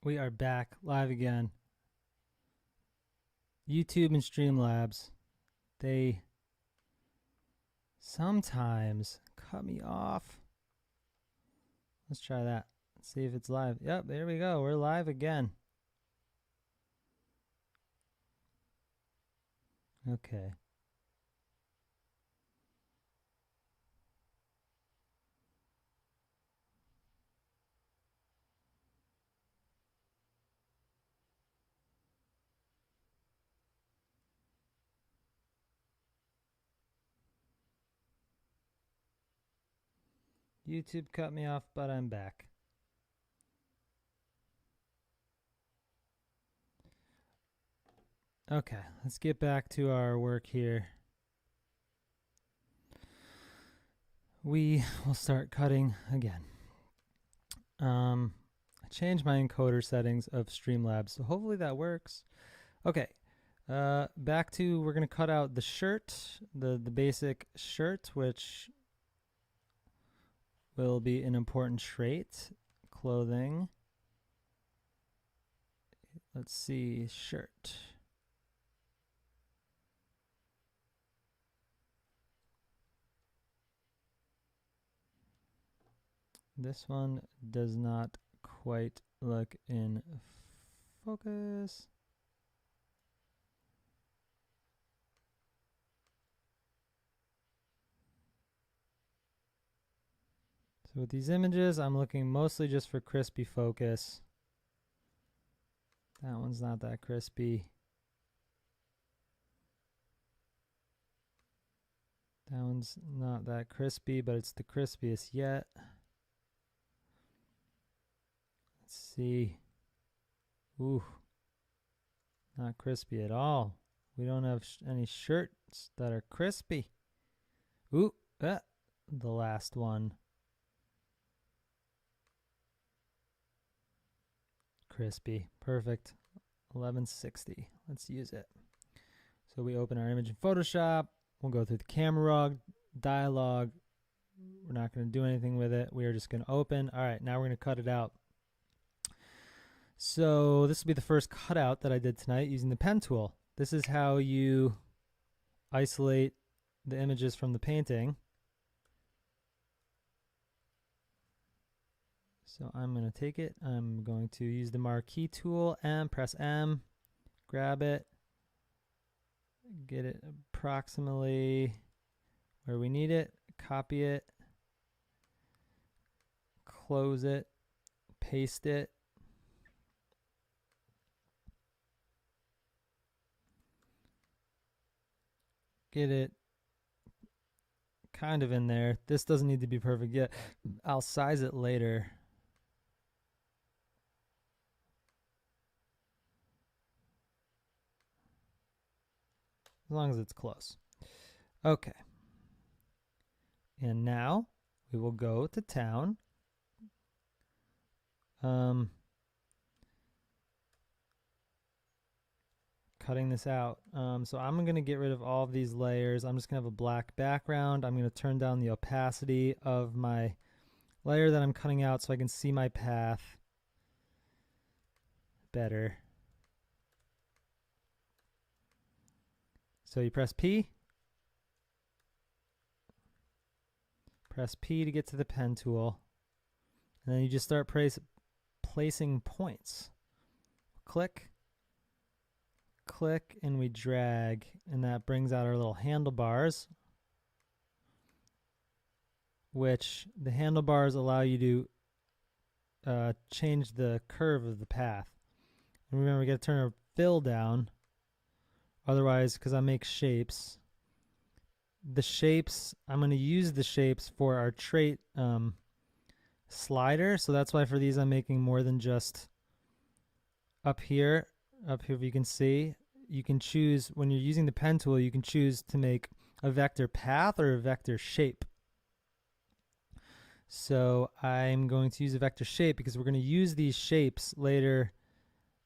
We are back live again. YouTube and Streamlabs, they sometimes cut me off. Let's try that. Let's see if it's live. Yep, there we go. We're live again. Okay. YouTube cut me off, but I'm back. Okay, let's get back to our work here. We will start cutting again. I changed my encoder settings of Streamlabs, so hopefully that works. Okay, back to, we're going to cut out the shirt, the basic shirt, which will be an important trait. Clothing. Let's see, shirt. This one does not quite look in focus. So with these images, I'm looking mostly just for crispy focus. That one's not that crispy. That one's not that crispy, but it's the crispiest yet. Let's see. Ooh, not crispy at all. We don't have any shirts that are crispy. Ooh, the last one. Crispy. Perfect. 1160. Let's use it. So we open our image in Photoshop. We'll go through the camera raw dialog. We're not going to do anything with it. We are just going to open. All right, now we're going to cut it out. So this will be the first cutout that I did tonight using the pen tool. This is how you isolate the images from the painting. So I'm going to take it. I'm going to use the marquee tool and press M, grab it, get it approximately where we need it, copy it, close it, paste it. Get it kind of in there. This doesn't need to be perfect yet. I'll size it later. As long as it's close. Okay. And now we will go to town. Cutting this out. So I'm going to get rid of all of these layers. I'm just going to have a black background. I'm going to turn down the opacity of my layer that I'm cutting out so I can see my path better. So you press P. Press P to get to the pen tool. And then you just start placing points. Click, click, and we drag. And that brings out our little handlebars, which the handlebars allow you to change the curve of the path. And remember, we got to turn our fill down. Otherwise, because I make shapes, the shapes, I'm going to use the shapes for our trait slider. So that's why for these I'm making more than just up here if you can see. You can choose, when you're using the pen tool, you can choose to make a vector path or a vector shape. So I'm going to use a vector shape because we're going to use these shapes later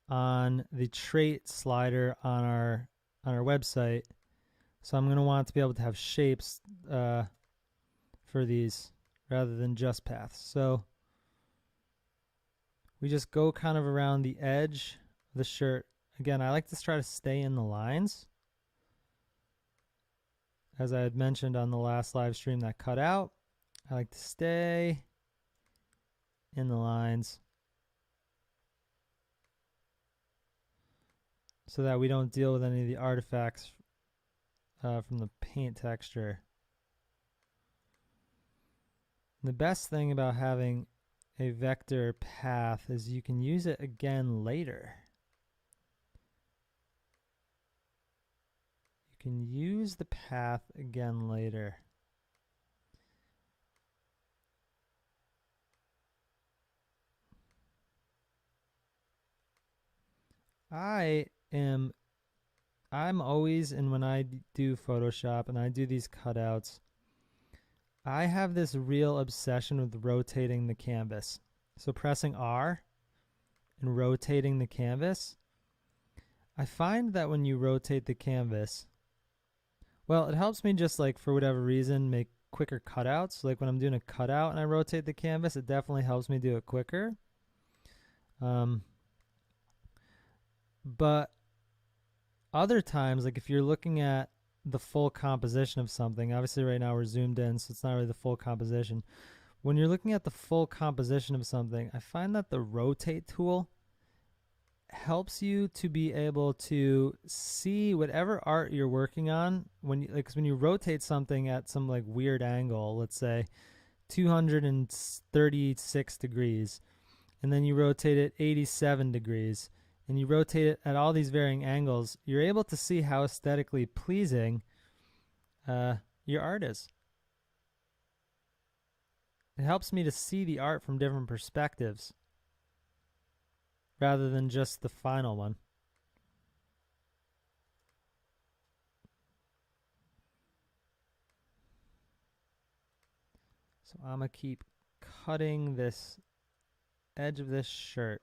on the trait slider on our website. So I'm going to want to be able to have shapes for these rather than just paths. So we just go kind of around the edge of the shirt. Again, I like to try to stay in the lines. As I had mentioned on the last live stream that cut out, I like to stay in the lines so that we don't deal with any of the artifacts from the paint texture. The best thing about having a vector path is you can use it again later. You can use the path again later. I'm always, and when I do Photoshop and I do these cutouts, I have this real obsession with rotating the canvas. So pressing R and rotating the canvas, I find that when you rotate the canvas, well, it helps me just like for whatever reason make quicker cutouts. Like when I'm doing a cutout and I rotate the canvas, it definitely helps me do it quicker. But other times, like if you're looking at the full composition of something, obviously right now we're zoomed in, so it's not really the full composition. When you're looking at the full composition of something, I find that the rotate tool helps you to be able to see whatever art you're working on when you, like, 'cause when you rotate something at some like weird angle, let's say 236 degrees, and then you rotate it 87 degrees, and you rotate it at all these varying angles, you're able to see how aesthetically pleasing your art is. It helps me to see the art from different perspectives rather than just the final one. So I'm going to keep cutting this edge of this shirt.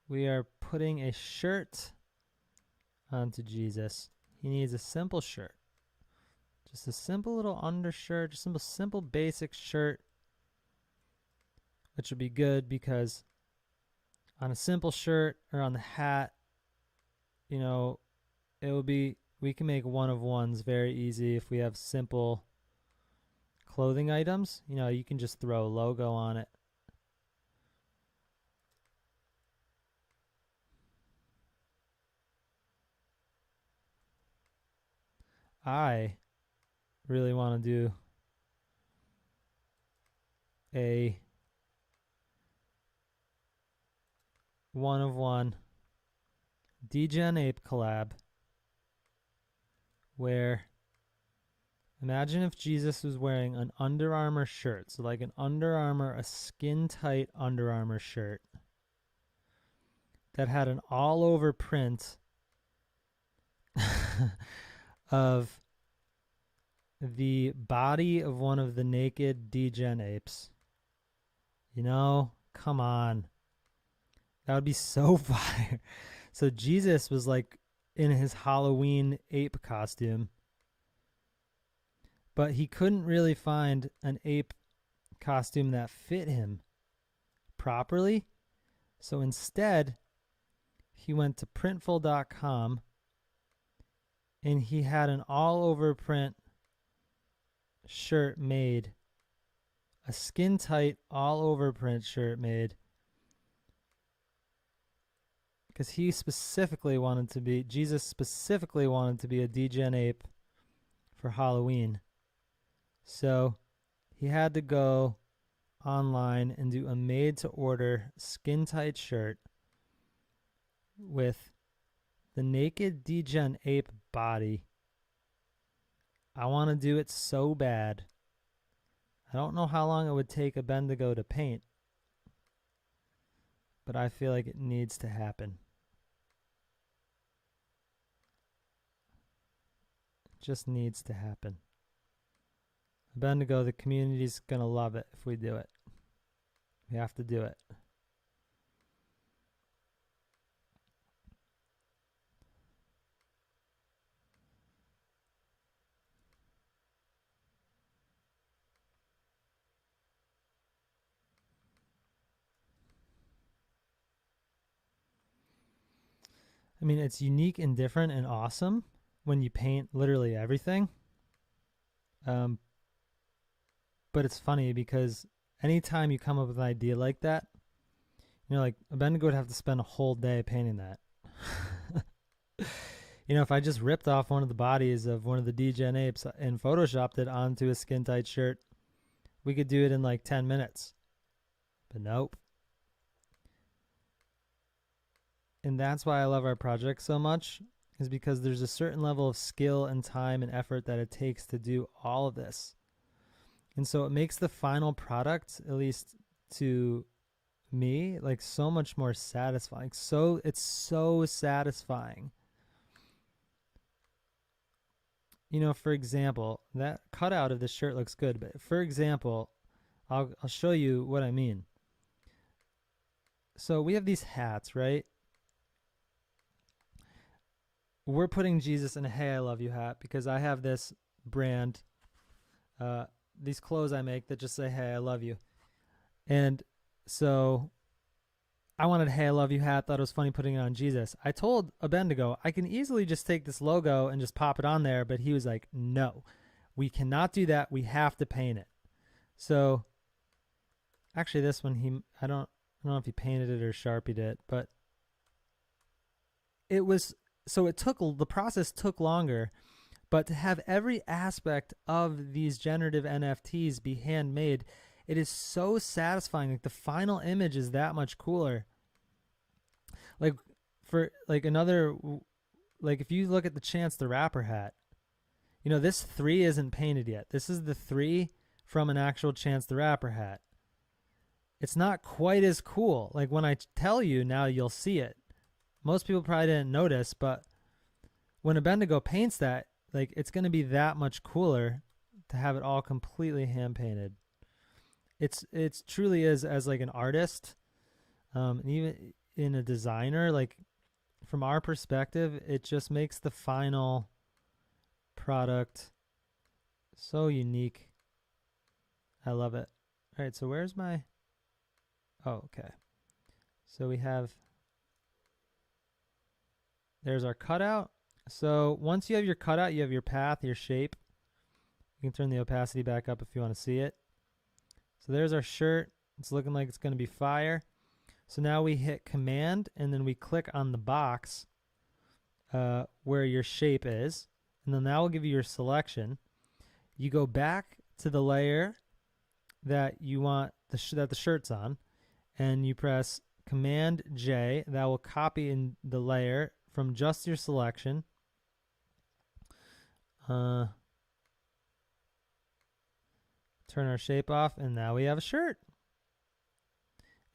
We are putting a shirt onto Jesus. He needs a simple shirt. Just a simple little undershirt, just a simple basic shirt, which would be good because on a simple shirt or on the hat, you know, it will be, we can make one of ones very easy if we have simple clothing items. You know, you can just throw a logo on it. I really want to do a one of one Degen Ape collab where imagine if Jesus was wearing an Under Armour shirt, so like an Under Armour, a skin tight Under Armour shirt that had an all over print of the body of one of the naked Degen apes. You know, come on. That would be so fire. So Jesus was like in his Halloween ape costume, but he couldn't really find an ape costume that fit him properly. So instead, he went to printful.com and he had an all over print shirt made, a skin tight all over print shirt made, because he specifically wanted to be, Jesus specifically wanted to be a Degen ape for Halloween. So he had to go online and do a made to order skin tight shirt with the naked Degen ape body. I want to do it so bad. I don't know how long it would take a Bendigo to paint, but I feel like it needs to happen. It just needs to happen. Bendigo, the community's going to love it if we do it. We have to do it. I mean, it's unique and different and awesome when you paint literally everything. Um, but it's funny because anytime you come up with an idea like that, like Abednego would have to spend a whole day painting that. If I just ripped off one of the bodies of one of the degen apes and photoshopped it onto a skin tight shirt, we could do it in like 10 minutes. But nope. And that's why I love our project so much, is because there's a certain level of skill and time and effort that it takes to do all of this. And so it makes the final product, at least to me, like so much more satisfying. So it's so satisfying. For example, that cutout of this shirt looks good, but for example, I'll show you what I mean. So we have these hats, right? We're putting Jesus in a "Hey, I love you" hat because I have this brand, these clothes I make that just say "Hey, I love you," and so I wanted a "Hey, I love you" hat. Thought it was funny putting it on Jesus. I told Abednego I can easily just take this logo and just pop it on there, but he was like, "No, we cannot do that. We have to paint it." So actually, this one I don't know if he painted it or sharpied it, but it was. So the process took longer, but to have every aspect of these generative NFTs be handmade, it is so satisfying. Like the final image is that much cooler. Like for like another, like if you look at the Chance the Rapper hat, this 3 isn't painted yet. This is the 3 from an actual Chance the Rapper hat. It's not quite as cool. Like when I tell you now, you'll see it. Most people probably didn't notice, but when Abednego paints that, like it's going to be that much cooler to have it all completely hand painted. It's truly is, as like an artist, and even in a designer, like from our perspective, it just makes the final product so unique. I love it. All right, so where's my... Oh, okay. So we have... There's our cutout. So once you have your cutout, you have your path, your shape. You can turn the opacity back up if you want to see it. So there's our shirt. It's looking like it's going to be fire. So now we hit Command, and then we click on the box where your shape is. And then that will give you your selection. You go back to the layer that you want that the shirt's on, and you press Command J. That will copy in the layer from just your selection. Turn our shape off, and now we have a shirt.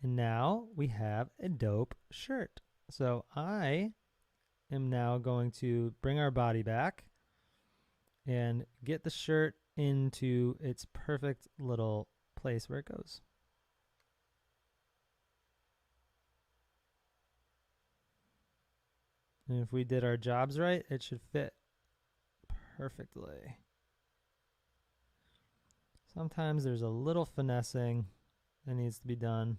And now we have a dope shirt. So I am now going to bring our body back and get the shirt into its perfect little place where it goes. And if we did our jobs right, it should fit perfectly. Sometimes there's a little finessing that needs to be done.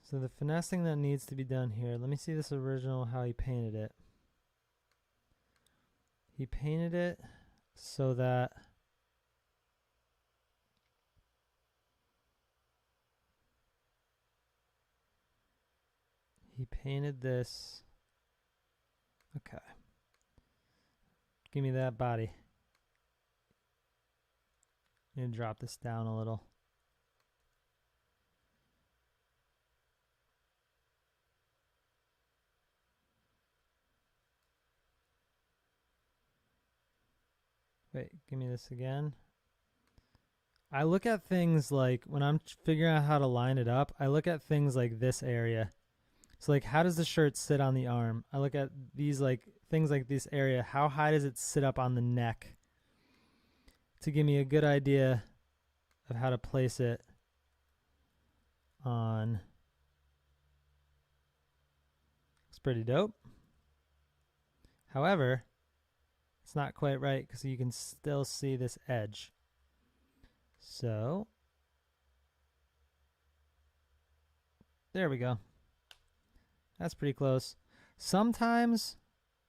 So the finessing that needs to be done here, let me see this original, how he painted it. He painted it so that he painted this. Okay. Give me that body. I'm going to drop this down a little. Wait, give me this again. I look at things like, when I'm figuring out how to line it up, I look at things like this area. So like, how does the shirt sit on the arm? I look at these like things like this area. How high does it sit up on the neck? To give me a good idea of how to place it on. It's pretty dope. However, it's not quite right because you can still see this edge. So there we go. That's pretty close. Sometimes,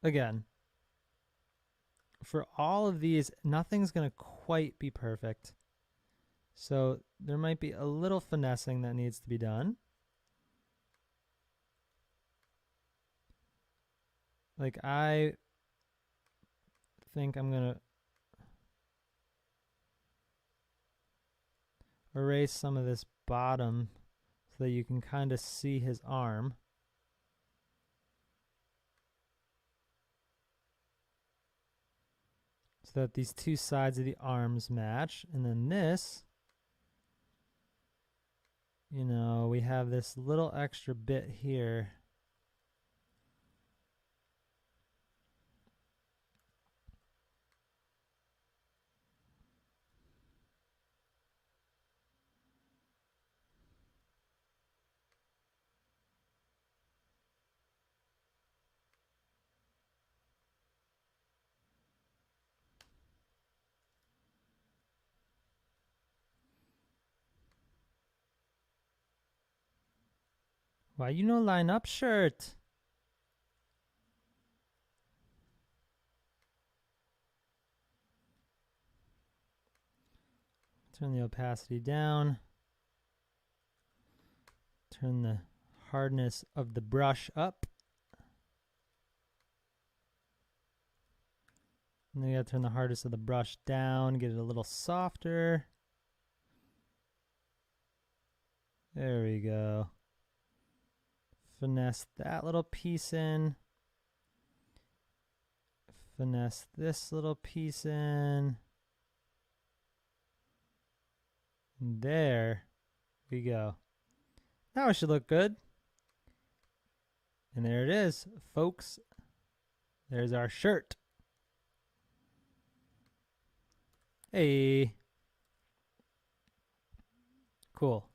again, for all of these, nothing's going to quite be perfect. So there might be a little finessing that needs to be done. Like I think I'm going to erase some of this bottom so that you can kind of see his arm. So that these two sides of the arms match. And then this, you know, we have this little extra bit here. Why you no line up shirt? Turn the opacity down. Turn the hardness of the brush up. And then you gotta turn the hardness of the brush down, get it a little softer. There we go. Finesse that little piece in. Finesse this little piece in. And there we go. Now it should look good. And there it is, folks. There's our shirt. Hey. Cool.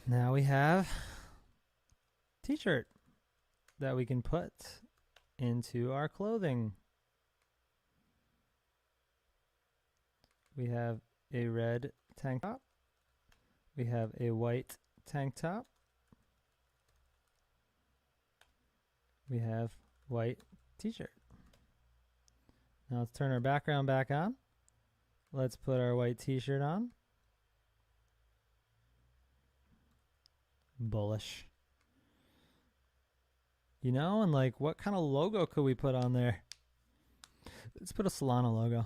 Now we have t-shirt that we can put into our clothing. We have a red tank top. We have a white tank top. We have white t-shirt. Now let's turn our background back on. Let's put our white t-shirt on. Bullish. You know, and like, what kind of logo could we put on there? Let's put a Solana logo.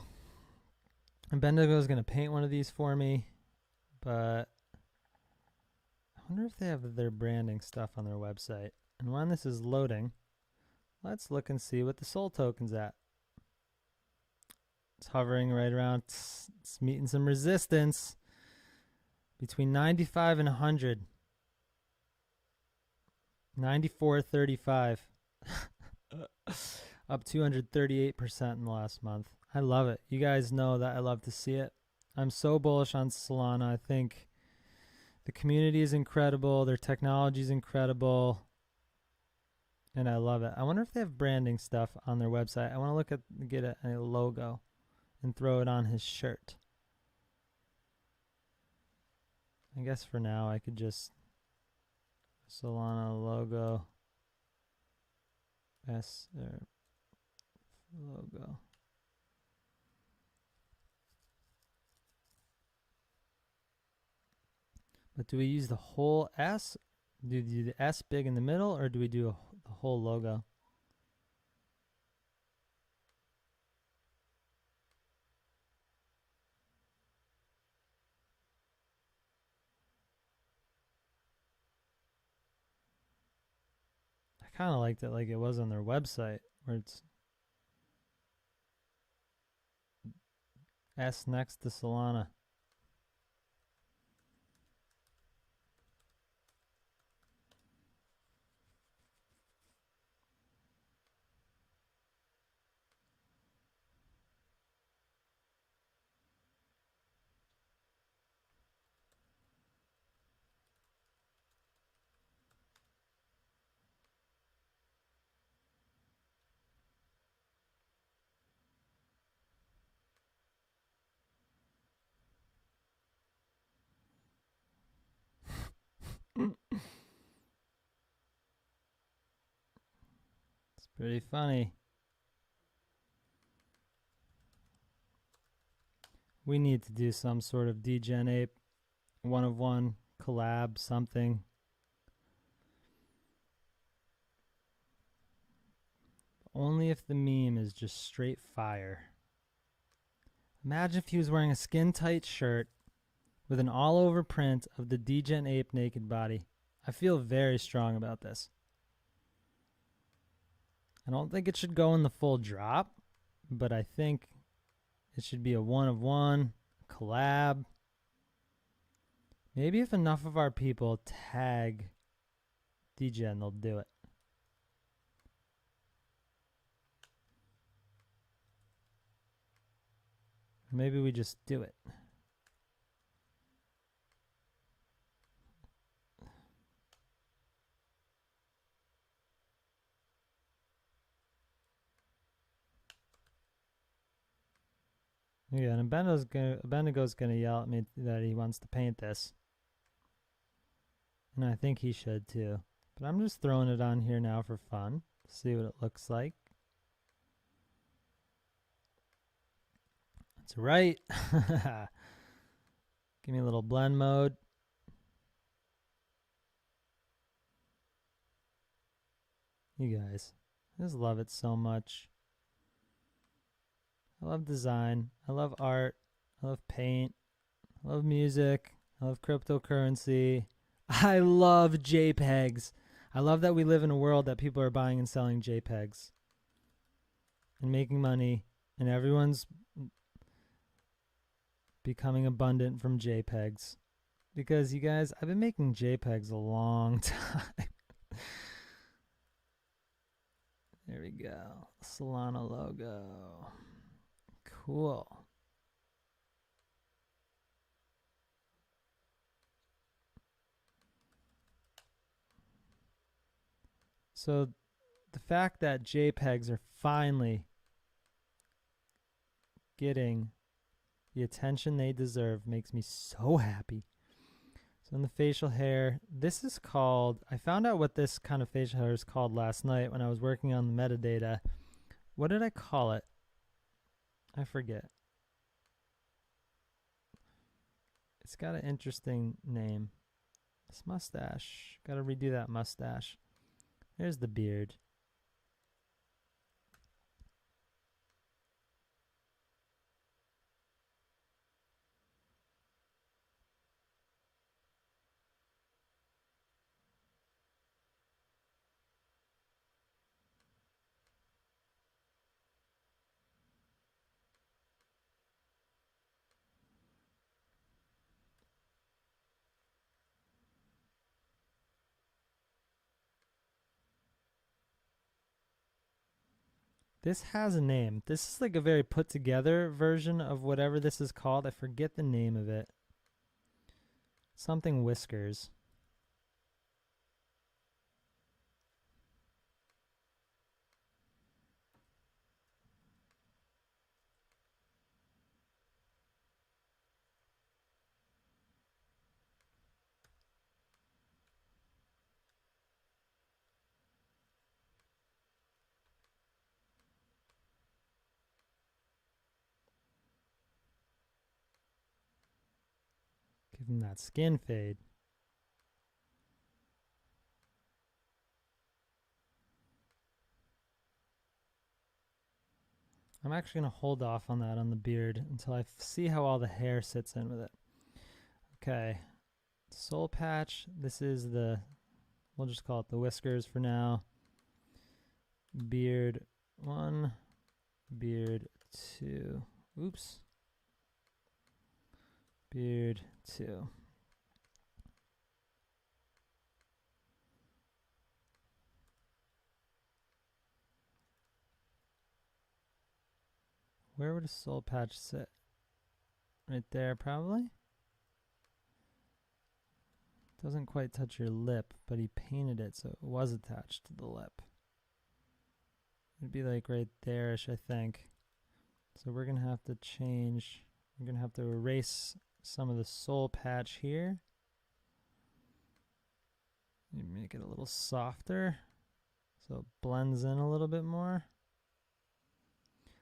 And Bendigo is going to paint one of these for me, but I wonder if they have their branding stuff on their website. And when this is loading, let's look and see what the Sol token's at. It's hovering right around, it's meeting some resistance between 95 and 100. 94.35. Up 238% in the last month. I love it. You guys know that I love to see it. I'm so bullish on Solana. I think the community is incredible. Their technology is incredible. And I love it. I wonder if they have branding stuff on their website. I want to look at, get a logo and throw it on his shirt. I guess for now I could just Solana logo logo. But do we use the whole S? Do we do the S big in the middle, or do we do the whole logo? I kind of liked it like it was on their website, where it's S next to Solana. It's pretty funny. We need to do some sort of degen ape, one of one, collab, something. Only if the meme is just straight fire. Imagine if he was wearing a skin-tight shirt with an all-over print of the degen ape naked body. I feel very strong about this. I don't think it should go in the full drop, but I think it should be a one of one, collab. Maybe if enough of our people tag degen, they'll do it. Maybe we just do it. Yeah, and Bendigo's gonna yell at me that he wants to paint this. And I think he should too. But I'm just throwing it on here now for fun. See what it looks like. That's right. Give me a little blend mode. You guys, I just love it so much. I love design. I love art. I love paint. I love music. I love cryptocurrency. I love JPEGs. I love that we live in a world that people are buying and selling JPEGs and making money, and everyone's becoming abundant from JPEGs. Because you guys, I've been making JPEGs a long time. There we go. Solana logo. Cool. So the fact that JPEGs are finally getting the attention they deserve makes me so happy. So in the facial hair, this is called, I found out what this kind of facial hair is called last night when I was working on the metadata. What did I call it? I forget. It's got an interesting name. This mustache. Gotta redo that mustache. There's the beard. This has a name. This is like a very put together version of whatever this is called. I forget the name of it. Something whiskers. Give him that skin fade. I'm actually going to hold off on that on the beard until I see how all the hair sits in with it. Okay. Soul patch. This is the, we'll just call it the whiskers for now. Beard 1, beard 2. Oops. Beard 2. Where would a soul patch sit? Right there, probably? Doesn't quite touch your lip, but he painted it so it was attached to the lip. It'd be like right there-ish, I think. So we're going to have to change. We're going to have to erase some of the soul patch here. You make it a little softer so it blends in a little bit more.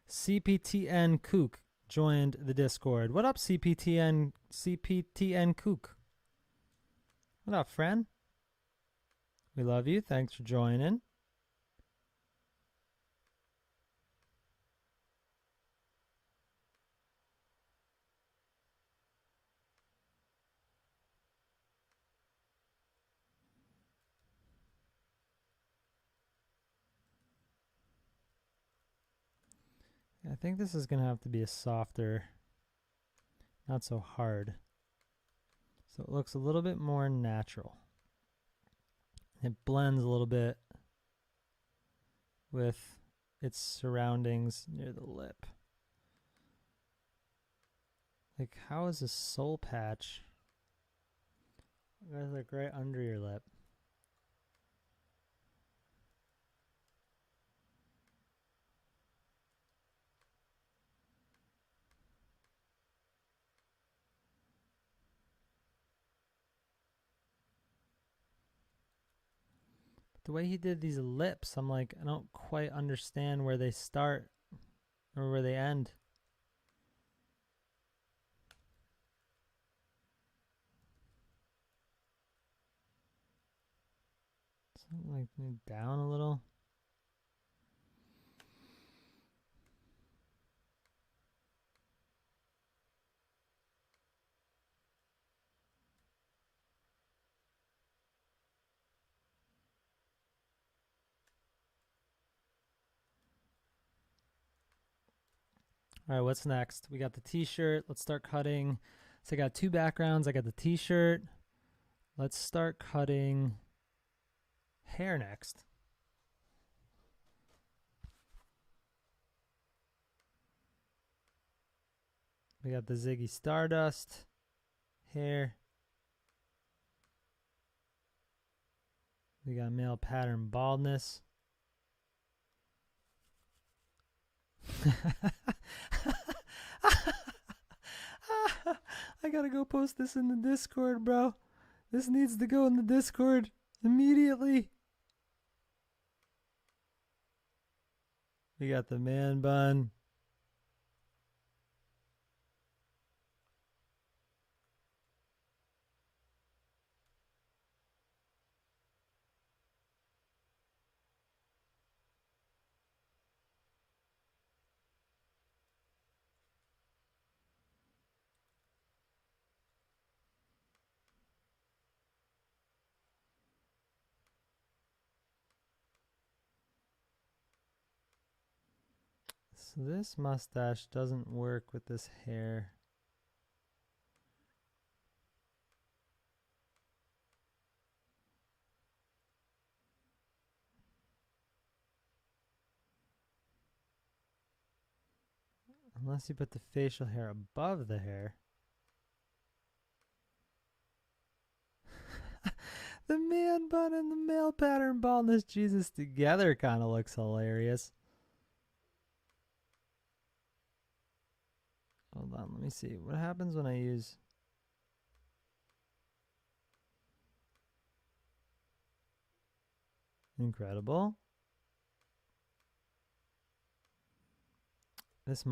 CPTN Kook joined the Discord. What up, CPTN Kook? What up, friend? We love you. Thanks for joining. I think this is going to have to be a softer, not so hard. So it looks a little bit more natural. It blends a little bit with its surroundings near the lip. Like, how is this soul patch? That's like right under your lip. The way he did these lips, I'm like, I don't quite understand where they start or where they end. Something like maybe down a little. All right, what's next? We got the t-shirt. Let's start cutting. So I got two backgrounds. I got the t-shirt. Let's start cutting hair next. We got the Ziggy Stardust hair. We got male pattern baldness. I gotta go post this in the Discord, bro. This needs to go in the Discord immediately. We got the man bun. So this mustache doesn't work with this hair. Unless you put the facial hair above the hair. The man bun and the male pattern baldness Jesus together kind of looks hilarious. Hold on, let me see. What happens when I use... Incredible. This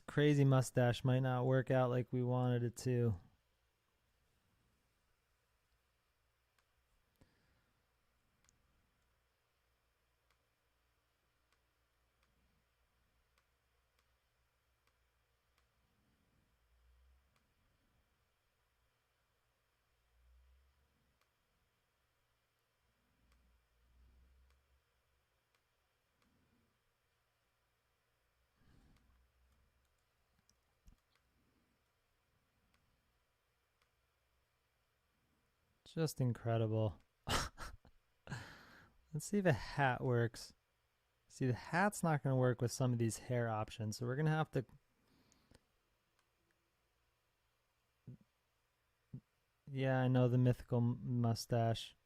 crazy mustache might not work out like we wanted it to. Just incredible. Let's see if a hat works. See, the hat's not going to work with some of these hair options, so we're going to have to... Yeah, I know the mythical mustache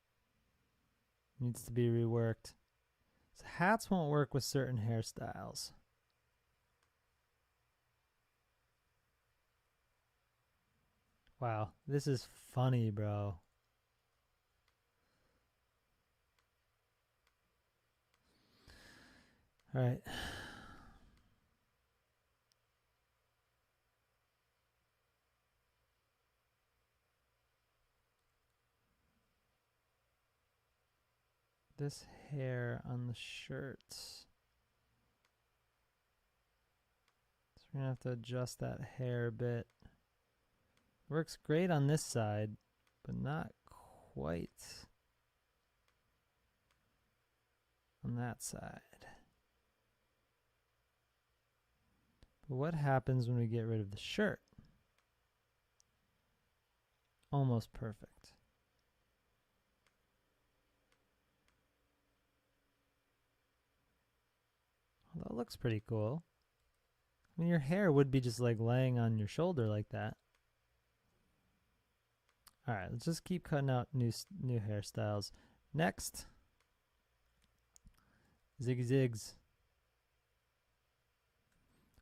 needs to be reworked. So hats won't work with certain hairstyles. Wow, this is funny, bro. All right. This hair on the shirt. So we're going to have to adjust that hair a bit. Works great on this side, but not quite on that side. But what happens when we get rid of the shirt? Almost perfect. Well, that looks pretty cool. I mean, your hair would be just like laying on your shoulder like that. All right, let's just keep cutting out new hairstyles. Next, ziggy zigs.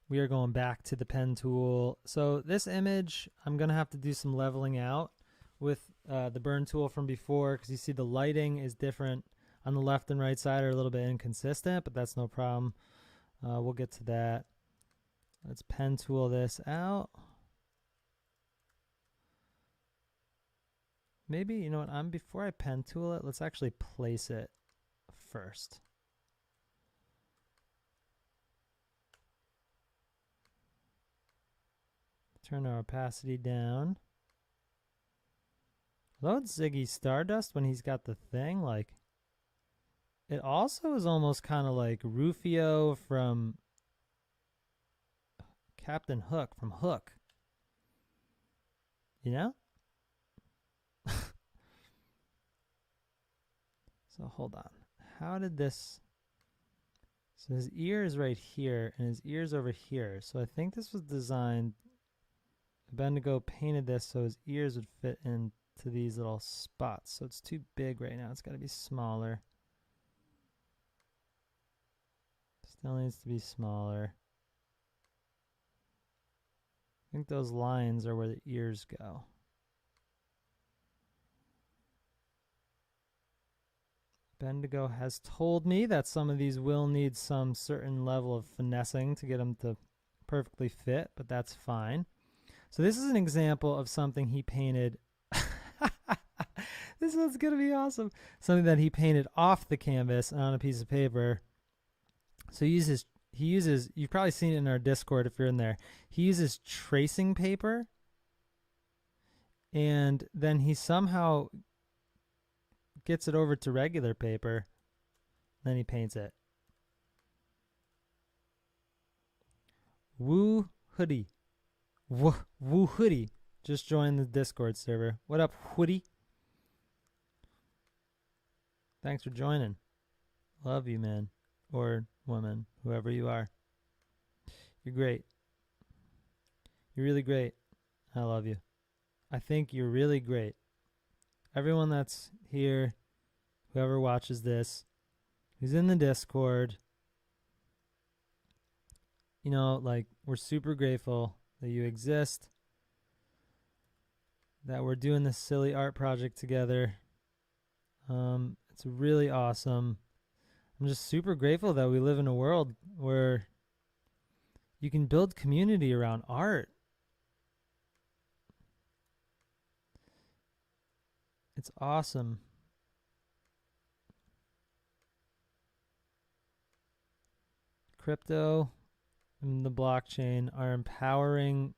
We are going back to the pen tool. So this image, I'm gonna have to do some leveling out with the burn tool from before, because you see the lighting is different on the left and right side, are a little bit inconsistent, but that's no problem. We'll get to that. Let's pen tool this out. Maybe, you know what, before I pen tool it, let's actually place it first. Turn our opacity down. Although it's Ziggy Stardust when he's got the thing, like, it also is almost kind of like Rufio from Captain Hook, from Hook. You know? So hold on. How did this... So his ear is right here, and his ear's over here. So I think this was designed... Bendigo painted this so his ears would fit into these little spots. So it's too big right now. It's got to be smaller. Still needs to be smaller. I think those lines are where the ears go. Bendigo has told me that some of these will need some certain level of finessing to get them to perfectly fit, but that's fine. So this is an example of something he painted. This one's going to be awesome. Something that he painted off the canvas on a piece of paper. So he uses, you've probably seen it in our Discord if you're in there. He uses tracing paper, and then he somehow gets it over to regular paper, then he paints it. Woo Hoodie. Woo Hoodie just joined the Discord server. What up, Hoodie? Thanks for joining. Love you, man. Or woman, whoever you are. You're great. You're really great. I love you. I think you're really great. Everyone that's here, whoever watches this, who's in the Discord, you know, like, we're super grateful that you exist, that we're doing this silly art project together. It's really awesome. I'm just super grateful that we live in a world where you can build community around art. It's awesome. Crypto and the blockchain are empowering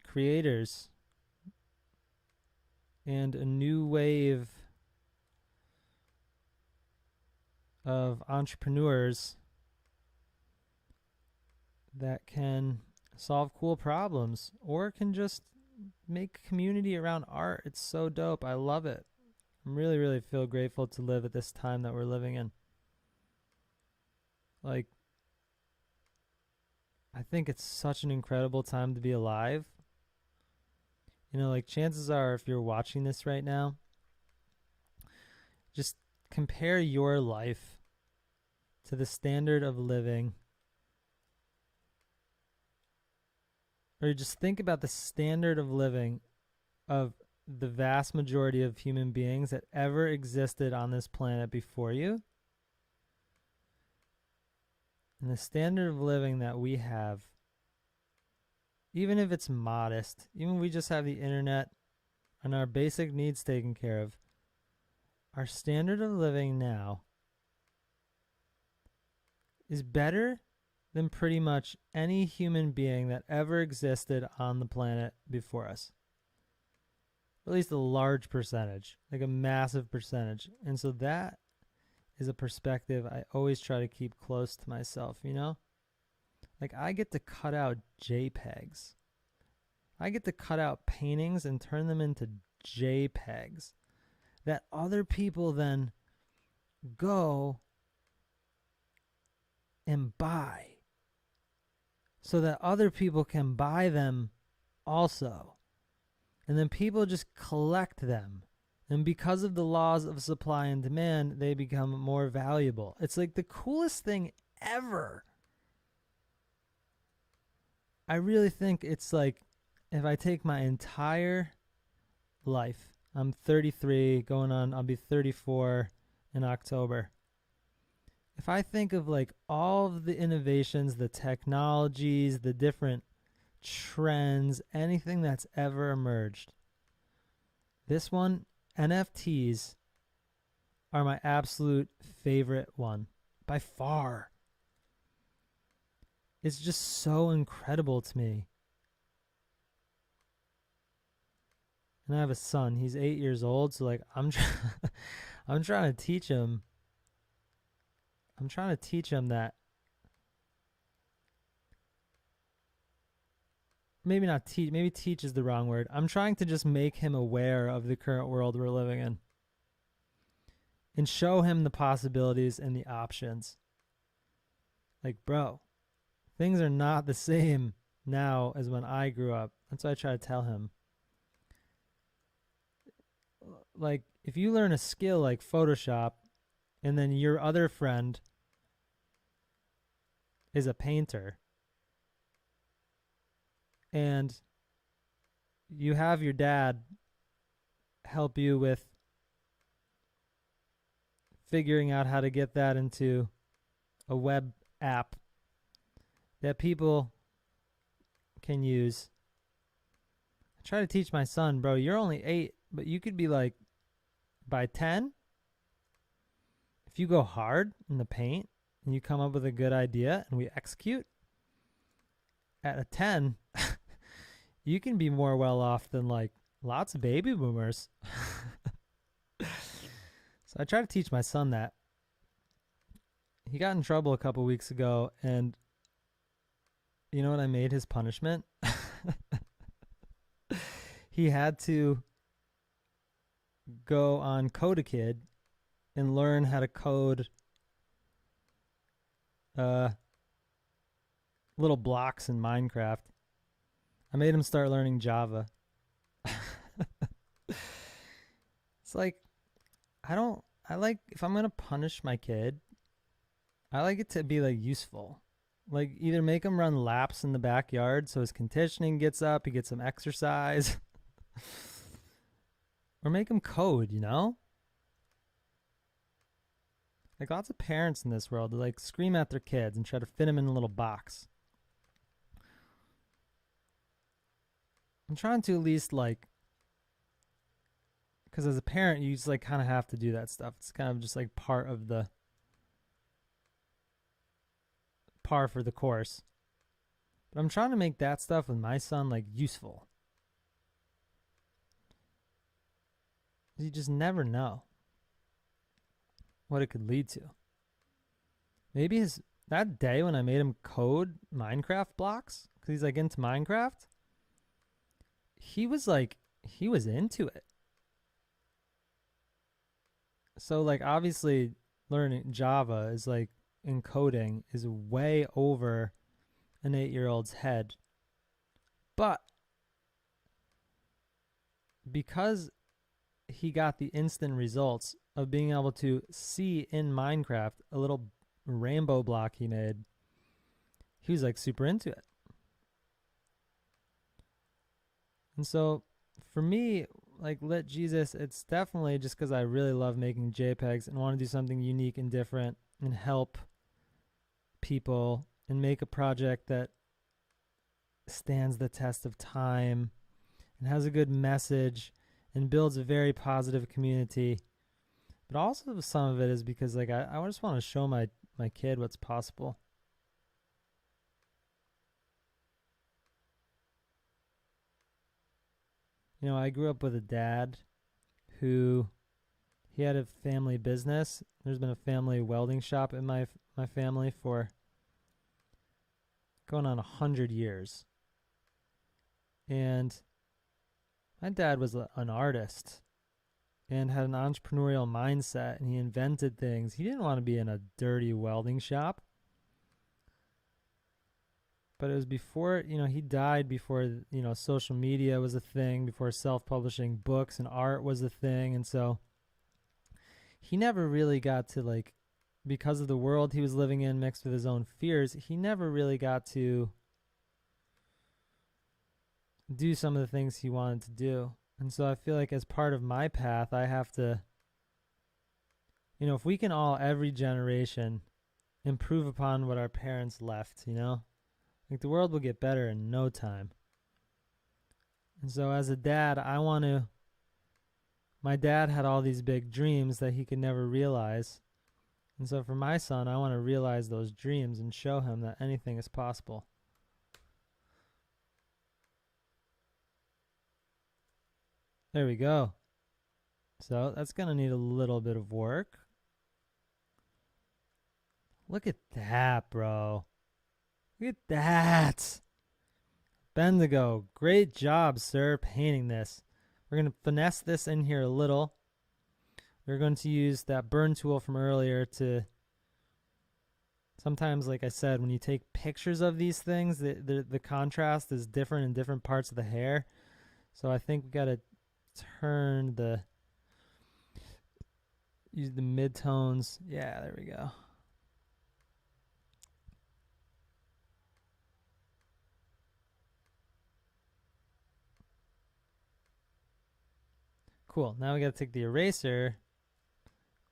creators and a new wave of entrepreneurs that can solve cool problems or can just make community around art. It's so dope. I love it. I'm really, really feel grateful to live at this time that we're living in. Like, I think it's such an incredible time to be alive. You know, like, chances are, if you're watching this right now, just compare your life to the standard of living, or just think about the standard of living of the vast majority of human beings that ever existed on this planet before you. And the standard of living that we have, even if it's modest, even if we just have the internet and our basic needs taken care of, our standard of living now is better than pretty much any human being that ever existed on the planet before us. At least a large percentage, like a massive percentage. And so that is a perspective I always try to keep close to myself, you know? Like I get to cut out JPEGs. I get to cut out paintings and turn them into JPEGs that other people then go and buy so that other people can buy them also. And then people just collect them. And because of the laws of supply and demand, they become more valuable. It's like the coolest thing ever. I really think it's like if I take my entire life, I'm 33, I'll be 34 in October. If I think of like all of the innovations, the technologies, the different trends, anything that's ever emerged, this one, NFTs, are my absolute favorite one by far. It's just so incredible to me. And I have a son. He's 8 years old, so like I'm trying to teach him. I'm trying to teach him that maybe not teach, maybe teach is the wrong word. I'm trying to just make him aware of the current world we're living in and show him the possibilities and the options. Like, bro, things are not the same now as when I grew up. That's what I try to tell him. Like, if you learn a skill like Photoshop and then your other friend is a painter and you have your dad help you with figuring out how to get that into a web app that people can use. I try to teach my son, bro, you're only 8, but you could be like, by 10, if you go hard in the paint and you come up with a good idea and we execute, at a 10, you can be more well off than like lots of baby boomers. So I try to teach my son that. He got in trouble a couple weeks ago, and you know what I made his punishment? He had to go on Code-A-Kid and learn how to code little blocks in Minecraft. I made him start learning Java. It's like, I like, if I'm going to punish my kid, I like it to be like useful. Like either make him run laps in the backyard so his conditioning gets up, he gets some exercise. Or make him code, you know? Like lots of parents in this world, they like scream at their kids and try to fit them in a little box. I'm trying to at least like, because as a parent, you just like kind of have to do that stuff. It's kind of just like part of the par for the course. But I'm trying to make that stuff with my son like useful. You just never know what it could lead to. Maybe that day when I made him code Minecraft blocks, because he's like into Minecraft, he was into it. So like obviously learning Java is like encoding is way over an 8-year-old's head. But because he got the instant results of being able to see in Minecraft a little rainbow block he made, he was like super into it. And so for me, like Lit Jesus, it's definitely just because I really love making JPEGs and want to do something unique and different and help people and make a project that stands the test of time and has a good message and builds a very positive community. But also some of it is because like I just want to show my kid what's possible. You know, I grew up with a dad who he had a family business. There's been a family welding shop in my family for going on 100 years. And my dad was an artist and had an entrepreneurial mindset, and he invented things. He didn't want to be in a dirty welding shop. But it was before, you know, he died before, you know, social media was a thing, before self-publishing books and art was a thing. And so he never really got to, like, because of the world he was living in mixed with his own fears, he never really got to do some of the things he wanted to do. And so I feel like as part of my path, I have to, you know, if we can all, every generation, improve upon what our parents left, you know, like the world will get better in no time. And so as a dad, my dad had all these big dreams that he could never realize. And so for my son, I want to realize those dreams and show him that anything is possible. There we go. So that's going to need a little bit of work. Look at that, bro. Look at that. Bendigo, great job, sir, painting this. We're going to finesse this in here a little. We're going to use that burn tool from earlier to, sometimes, like I said, when you take pictures of these things, the contrast is different in different parts of the hair. So I think we got to use the midtones. Yeah, there we go. Cool. Now we got to take the eraser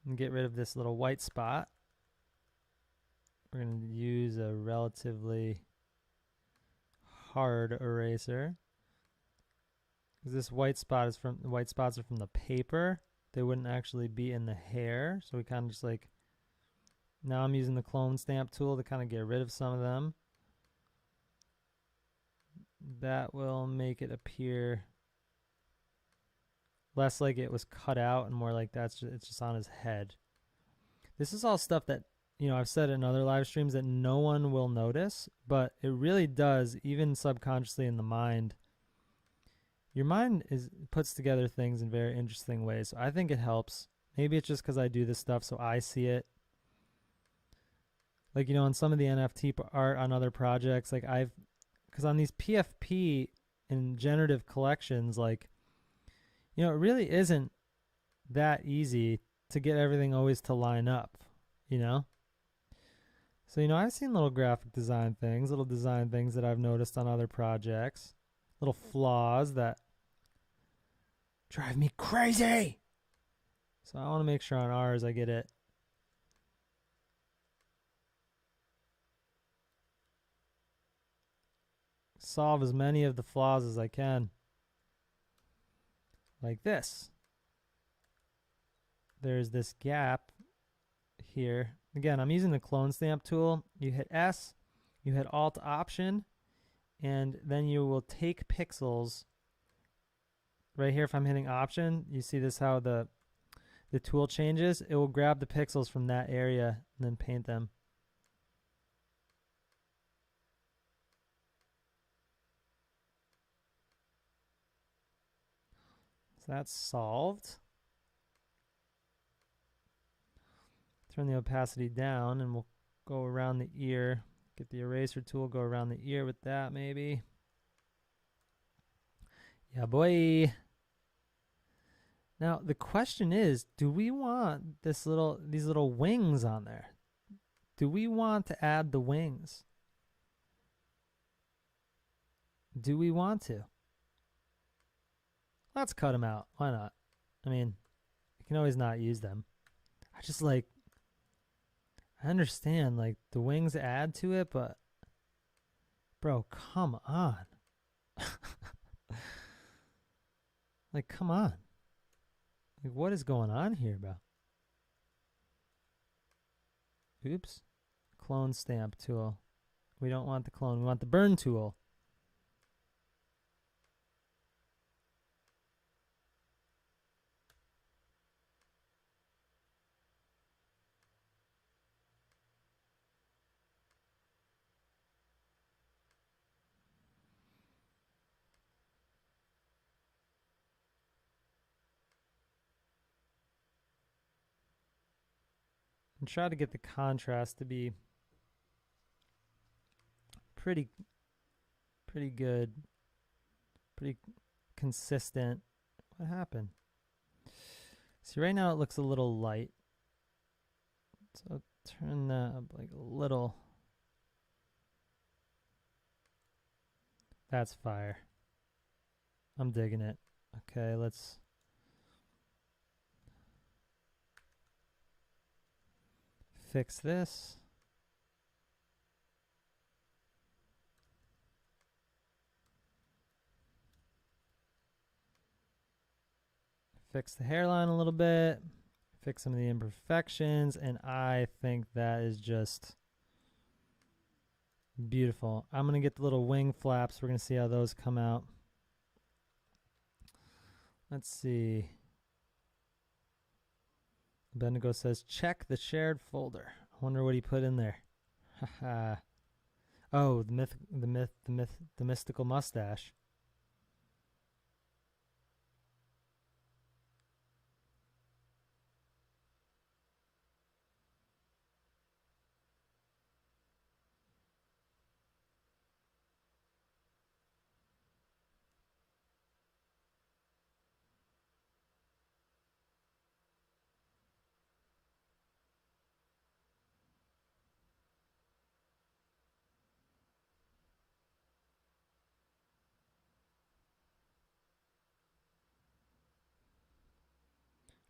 and get rid of this little white spot. We're going to use a relatively hard eraser. This white spots are from the paper. They wouldn't actually be in the hair. So we kind of just like, now I'm using the clone stamp tool to kind of get rid of some of them. That will make it appear less like it was cut out and more like it's just on his head. This is all stuff that, you know, I've said in other live streams that no one will notice, but it really does, even subconsciously in the mind. Your mind puts together things in very interesting ways. So I think it helps. Maybe it's just because I do this stuff so I see it. Like, you know, on some of the NFT art on other projects, like because on these PFP and generative collections, like, you know, it really isn't that easy to get everything always to line up, you know? So, you know, I've seen little graphic design things, little design things that I've noticed on other projects, little flaws that drive me crazy. So I want to make sure on ours I get it. Solve as many of the flaws as I can. Like this. There's this gap here. Again, I'm using the clone stamp tool. You hit S, you hit Alt Option, and then you will take pixels. Right here, if I'm hitting Option, you see this how the tool changes. It will grab the pixels from that area and then paint them. So that's solved. Turn the opacity down and we'll go around the ear. Get the eraser tool, go around the ear with that maybe. Yeah, boy. Now the question is, do we want these little wings on there? Do we want to add the wings? Do we want to? Let's cut them out. Why not? I mean, you can always not use them. I understand, like, the wings add to it, but bro, come on. Like, come on. Like, what is going on here, bro? Oops. Clone stamp tool. We don't want the clone. We want the burn tool. And try to get the contrast to be pretty good, pretty consistent. What happened? See, right now it looks a little light. So turn that up like a little. That's fire. I'm digging it. Okay, let's fix this. Fix the hairline a little bit. Fix some of the imperfections, and I think that is just beautiful. I'm going to get the little wing flaps. We're going to see how those come out. Let's see. Bendigo says, check the shared folder. I wonder what he put in there. Haha. Oh, the mystical mustache.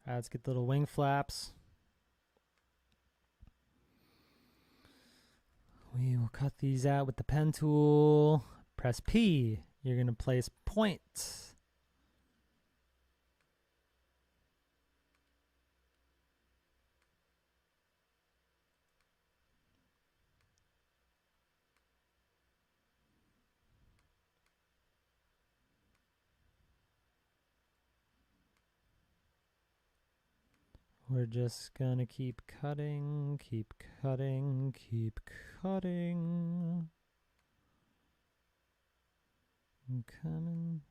All right, let's get the little wing flaps. We will cut these out with the pen tool. Press P. You're going to place point. We're just going to keep cutting, keep cutting, keep cutting. And come and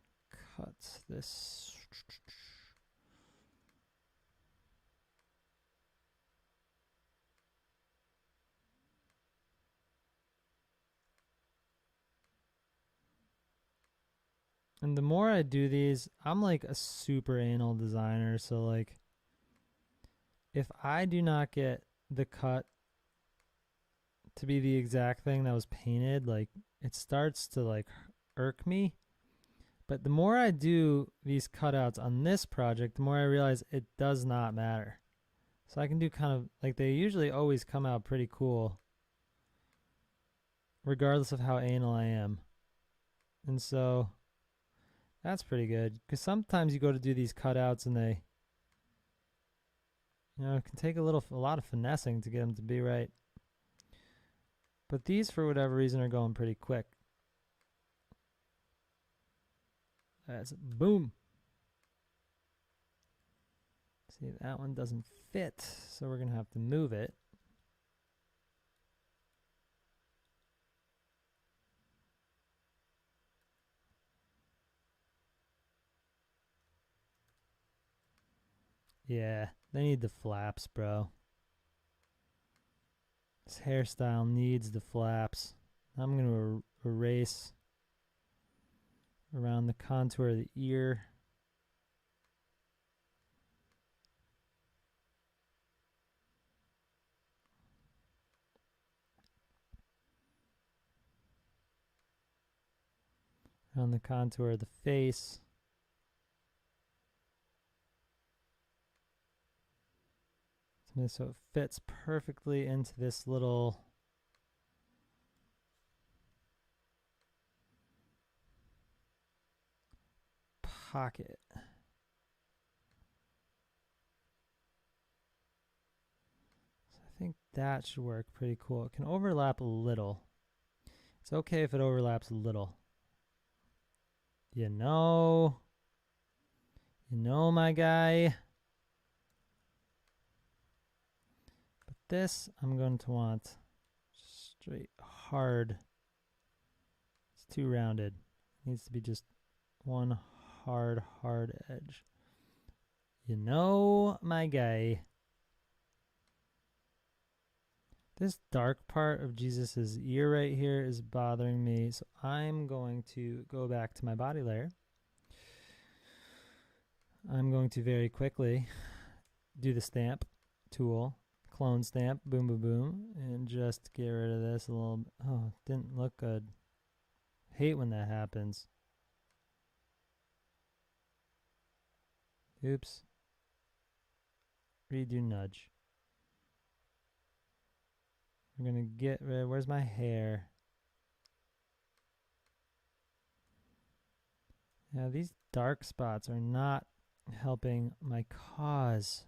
cut this. And the more I do these, I'm like a super anal designer, so like if I do not get the cut to be the exact thing that was painted, like it starts to like irk me. But the more I do these cutouts on this project, the more I realize it does not matter. So I can do kind of like, they usually always come out pretty cool regardless of how anal I am. And so that's pretty good, because sometimes you go to do these cutouts and they, you know, it can take a lot of finessing to get them to be right. But these, for whatever reason, are going pretty quick. That's boom. See, that one doesn't fit, so we're going to have to move it. Yeah, they need the flaps, bro. This hairstyle needs the flaps. I'm going to erase around the contour of the ear. Around the contour of the face. So it fits perfectly into this little pocket. So I think that should work pretty cool. It can overlap a little. It's okay if it overlaps a little. You know, my guy. But this I'm going to want straight hard. It's too rounded. It needs to be just one hard edge. You know, my guy. This dark part of Jesus's ear right here is bothering me, so I'm going to go back to my body layer. I'm going to very quickly do the stamp tool, clone stamp, boom, boom, boom, and just get rid of this a little. Oh, it didn't look good. Hate when that happens. Oops. Redo nudge. We're going to get rid, where's my hair? Now these dark spots are not helping my cause.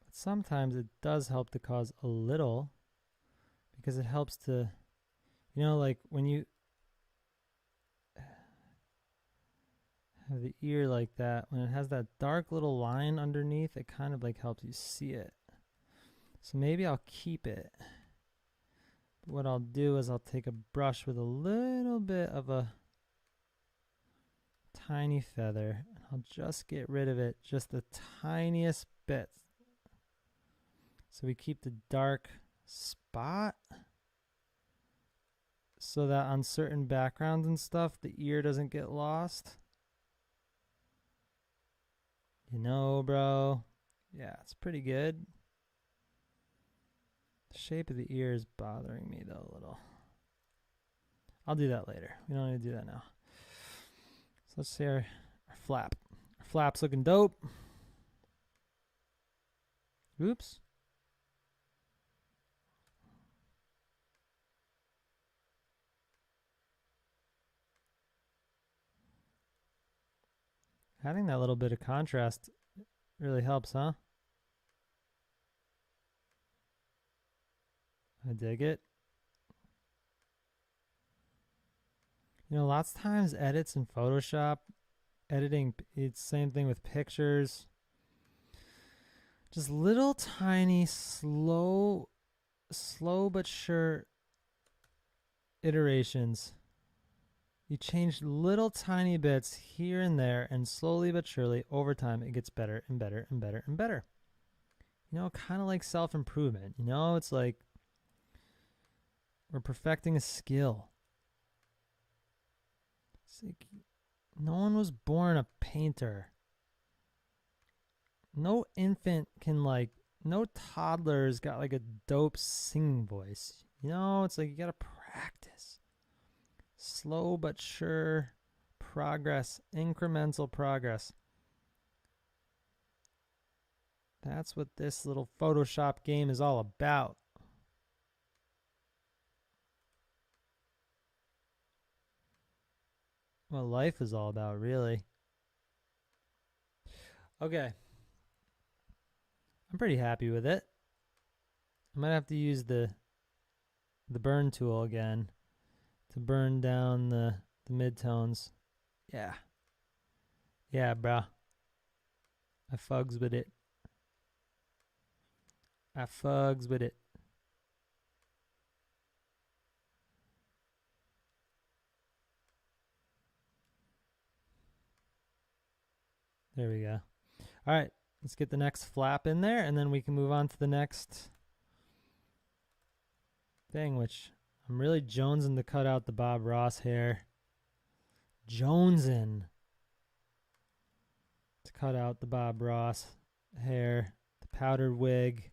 But sometimes it does help the cause a little, because it helps to, you know, like when you have the ear like that, when it has that dark little line underneath, it kind of like helps you see it. So maybe I'll keep it. But what I'll do is I'll take a brush with a little bit of a tiny feather, and I'll just get rid of it, just the tiniest bit. So we keep the dark spot, so that on certain backgrounds and stuff, the ear doesn't get lost. You know, bro. Yeah, it's pretty good. The shape of the ear is bothering me, though, a little. I'll do that later. We don't need to do that now. So let's see our flap. Our flap's looking dope. Oops. Adding that little bit of contrast really helps, huh? I dig it. You know, lots of times edits in Photoshop, editing, it's the same thing with pictures. Just little tiny, slow but sure iterations. You change little tiny bits here and there, and slowly but surely, over time, it gets better and better and better and better. You know, kind of like self-improvement. You know, it's like we're perfecting a skill. It's like no one was born a painter. No infant can no toddler's got like a dope singing voice. You know, it's like you gotta practice. Slow but sure progress, incremental progress. That's what this little Photoshop game is all about. What life is all about, really. Okay. I'm pretty happy with it. I might have to use the burn tool again to burn down the midtones. Yeah. Yeah, bruh. I fugs with it. I fugs with it. There we go. All right, let's get the next flap in there, and then we can move on to the next thing, which I'm really jonesing to cut out the Bob Ross hair. Jonesing to cut out the Bob Ross hair, the powdered wig.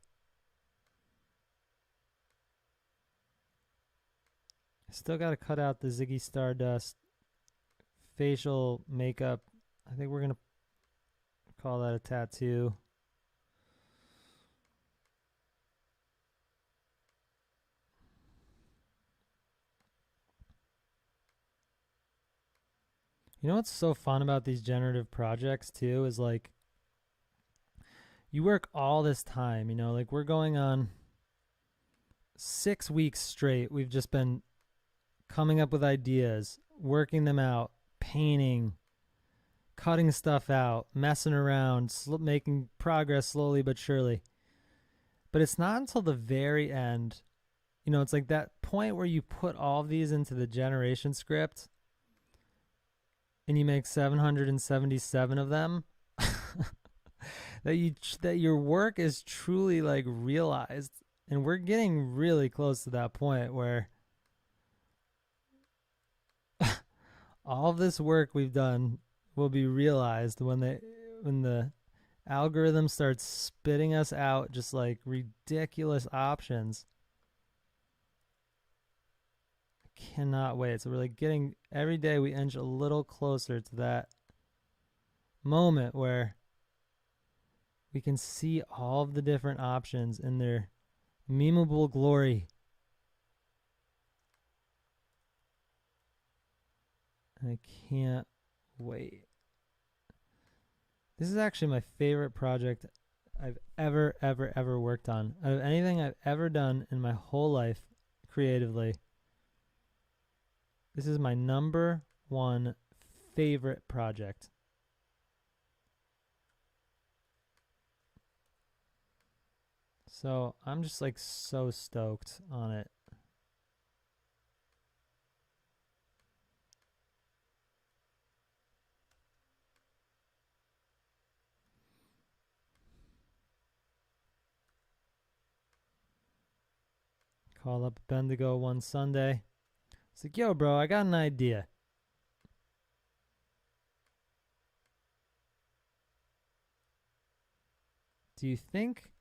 I still got to cut out the Ziggy Stardust facial makeup. I think we're going to call that a tattoo. You know what's so fun about these generative projects too is like you work all this time, you know, like we're going on 6 weeks straight. We've just been coming up with ideas, working them out, painting, cutting stuff out, messing around, making progress slowly but surely. But it's not until the very end, you know, it's like that point where you put all of these into the generation script and you make 777 of them that your work is truly like realized. And we're getting really close to that point where all of this work we've done will be realized when the algorithm starts spitting us out just like ridiculous options. I cannot wait. So we're like getting every day we inch a little closer to that moment where we can see all of the different options in their memeable glory. I can't wait. This is actually my favorite project I've ever worked on. Out of anything I've ever done in my whole life creatively, this is my number one favorite project. So I'm just like so stoked on it. Call up Bendigo one Sunday. It's like, yo, bro, I got an idea. Do you think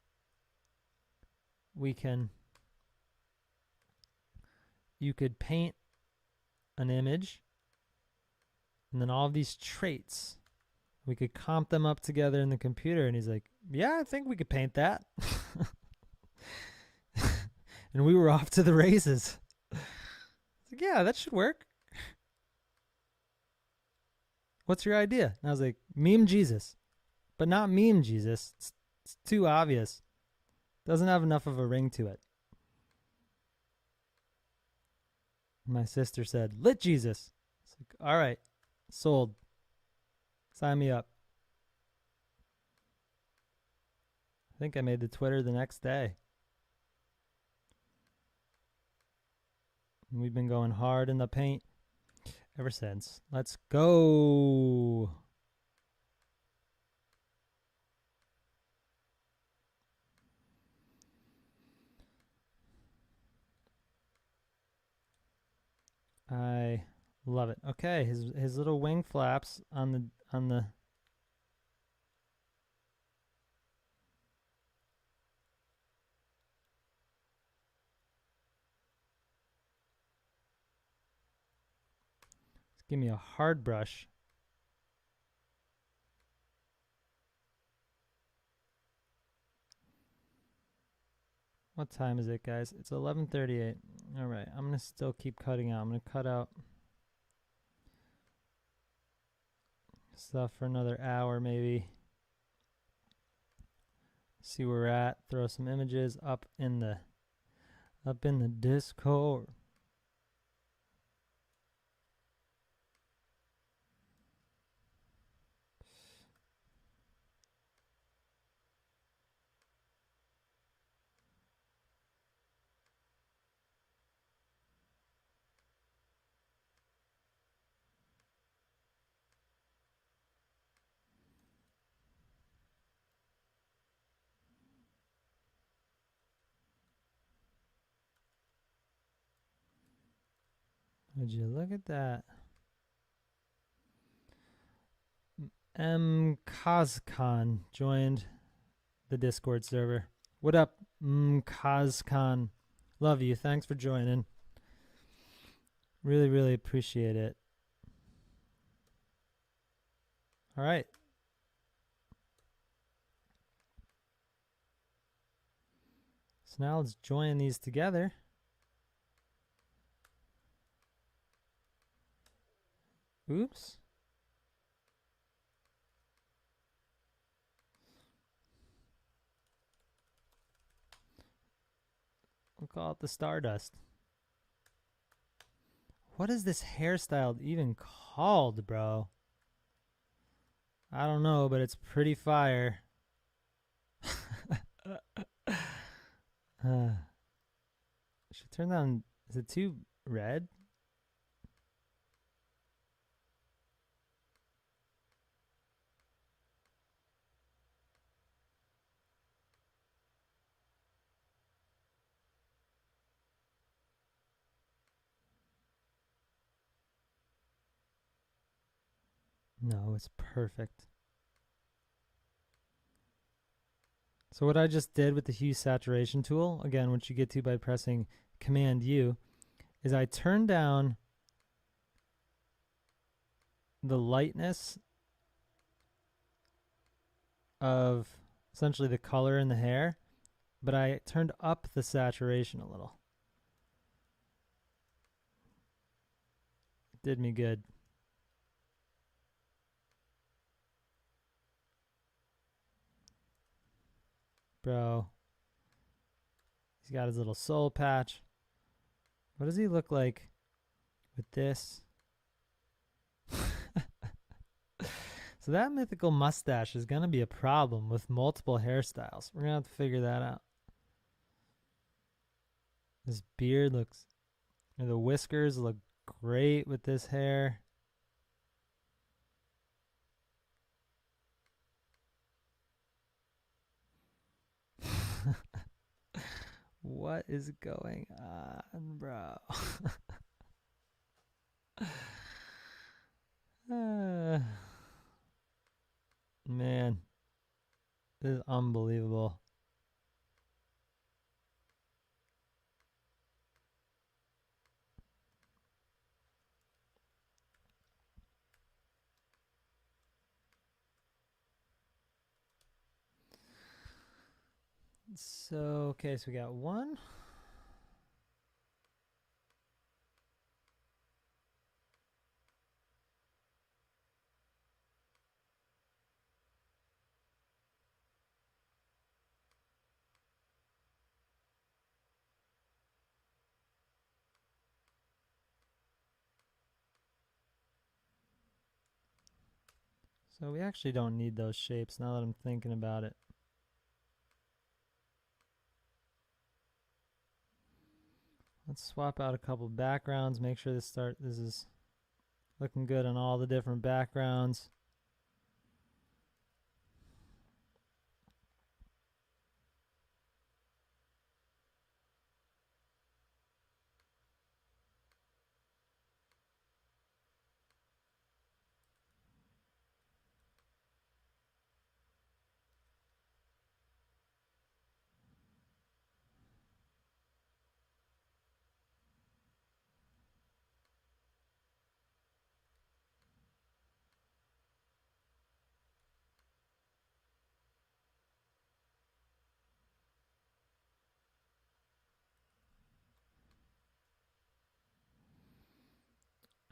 you could paint an image and then all of these traits, we could comp them up together in the computer? And he's like, yeah, I think we could paint that. And we were off to the races. Like, yeah, that should work. What's your idea? And I was like, meme Jesus. But not meme Jesus. It's too obvious. Doesn't have enough of a ring to it. My sister said, lit Jesus. It's like, all right, sold. Sign me up. I think I made the Twitter the next day. And we've been going hard in the paint ever since. Let's go. I love it. Okay, his little wing flaps on the give me a hard brush. What time is it, guys? It's 11:38. All right, I'm going to still keep cutting out. I'm going to cut out stuff for another hour maybe. See where we're at. Throw some images up in the Discord. Would you look at that? Kazkan joined the Discord server. What up, Kazkan? Love you. Thanks for joining. Really, really appreciate it. All right. So now let's join these together. Oops. We'll call it the Stardust. What is this hairstyle even called, bro? I don't know, but it's pretty fire. Should turn down. Is it too red? No, it's perfect. So what I just did with the hue saturation tool, again, which you get to by pressing Command U, is I turned down the lightness of essentially the color in the hair, but I turned up the saturation a little. It did me good. Bro. He's got his little soul patch. What does he look like with this? So that mythical mustache is going to be a problem with multiple hairstyles. We're going to have to figure that out. This beard looks, the whiskers look great with this hair. What is going on, bro? Man, this is unbelievable. So, okay, so we got one. So we actually don't need those shapes now that I'm thinking about it. Let's swap out a couple backgrounds, make sure this is looking good on all the different backgrounds.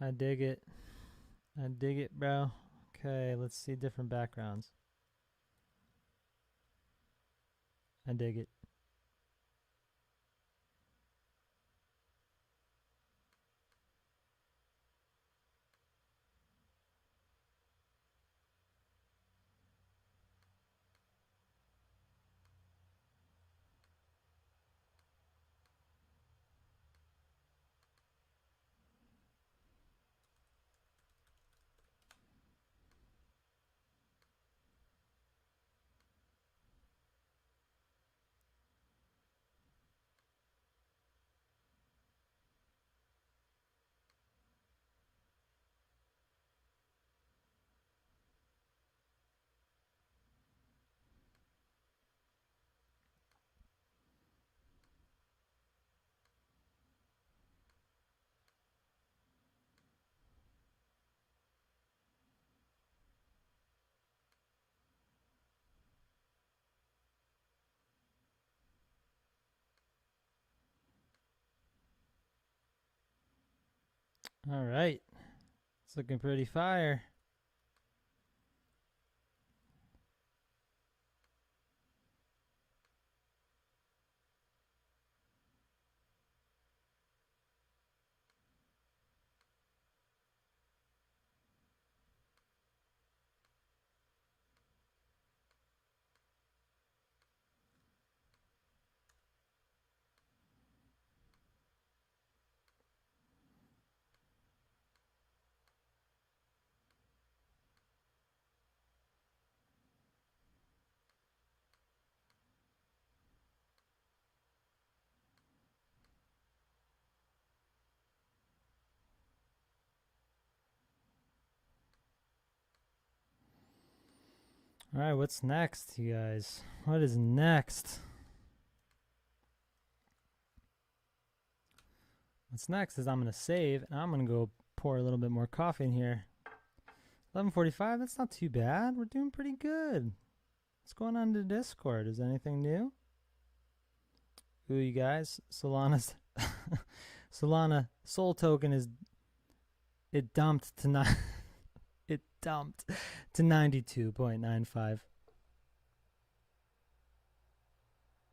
I dig it. I dig it, bro. Okay, let's see different backgrounds. I dig it. All right. It's looking pretty fire. All right, what's next, you guys? What is next? What's next is I'm going to save, and I'm going to go pour a little bit more coffee in here. 11:45, that's not too bad. We're doing pretty good. What's going on to Discord? Is anything new? Ooh, you guys, Solana's Solana Soul Token it dumped to it dumped to 92.95.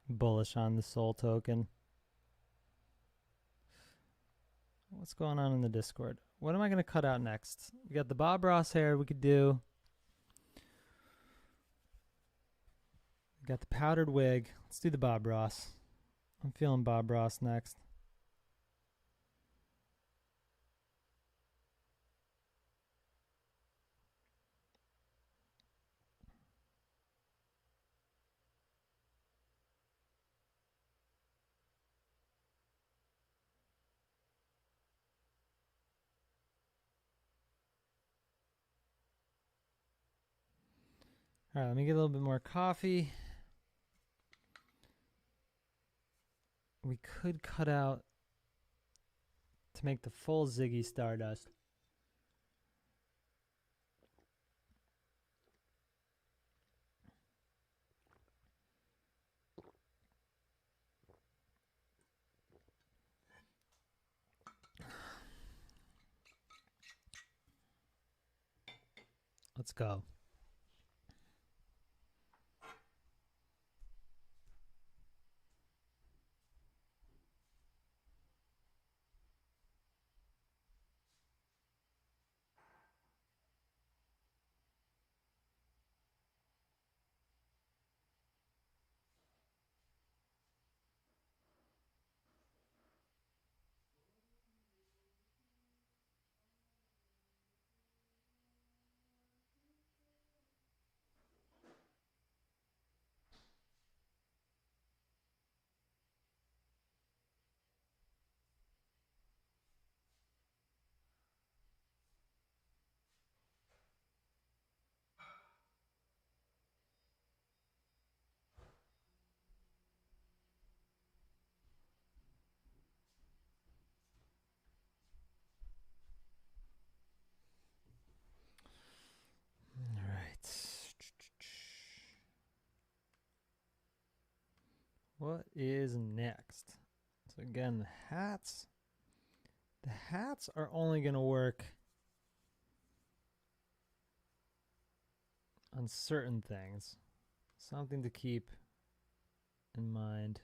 Bullish on the Soul Token. What's going on in the Discord? What am I going to cut out next? We got the Bob Ross hair we could do. We got the powdered wig. Let's do the Bob Ross. I'm feeling Bob Ross next. All right, let me get a little bit more coffee. We could cut out to make the full Ziggy Stardust. Let's go. All right. What is next? So again, the hats. The hats are only going to work on certain things. Something to keep in mind.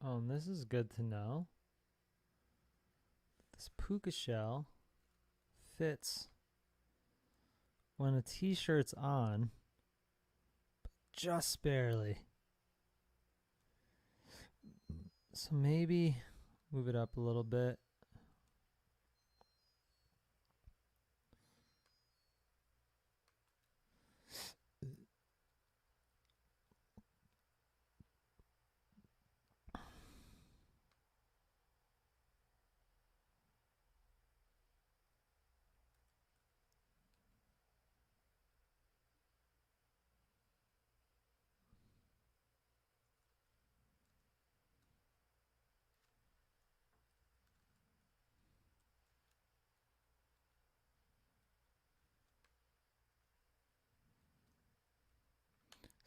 Oh, and this is good to know. This puka shell fits when a t-shirt's on, but just barely. So maybe move it up a little bit.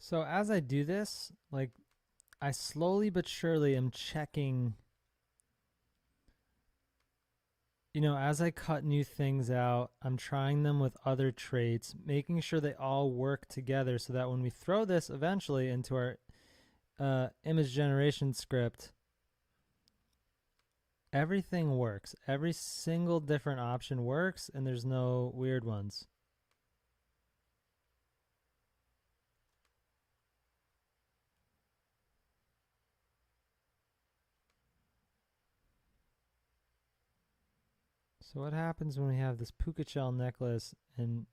So as I do this, like I slowly but surely am checking, as I cut new things out, I'm trying them with other traits, making sure they all work together so that when we throw this eventually into our image generation script, everything works. Every single different option works and there's no weird ones. So what happens when we have this puka shell necklace and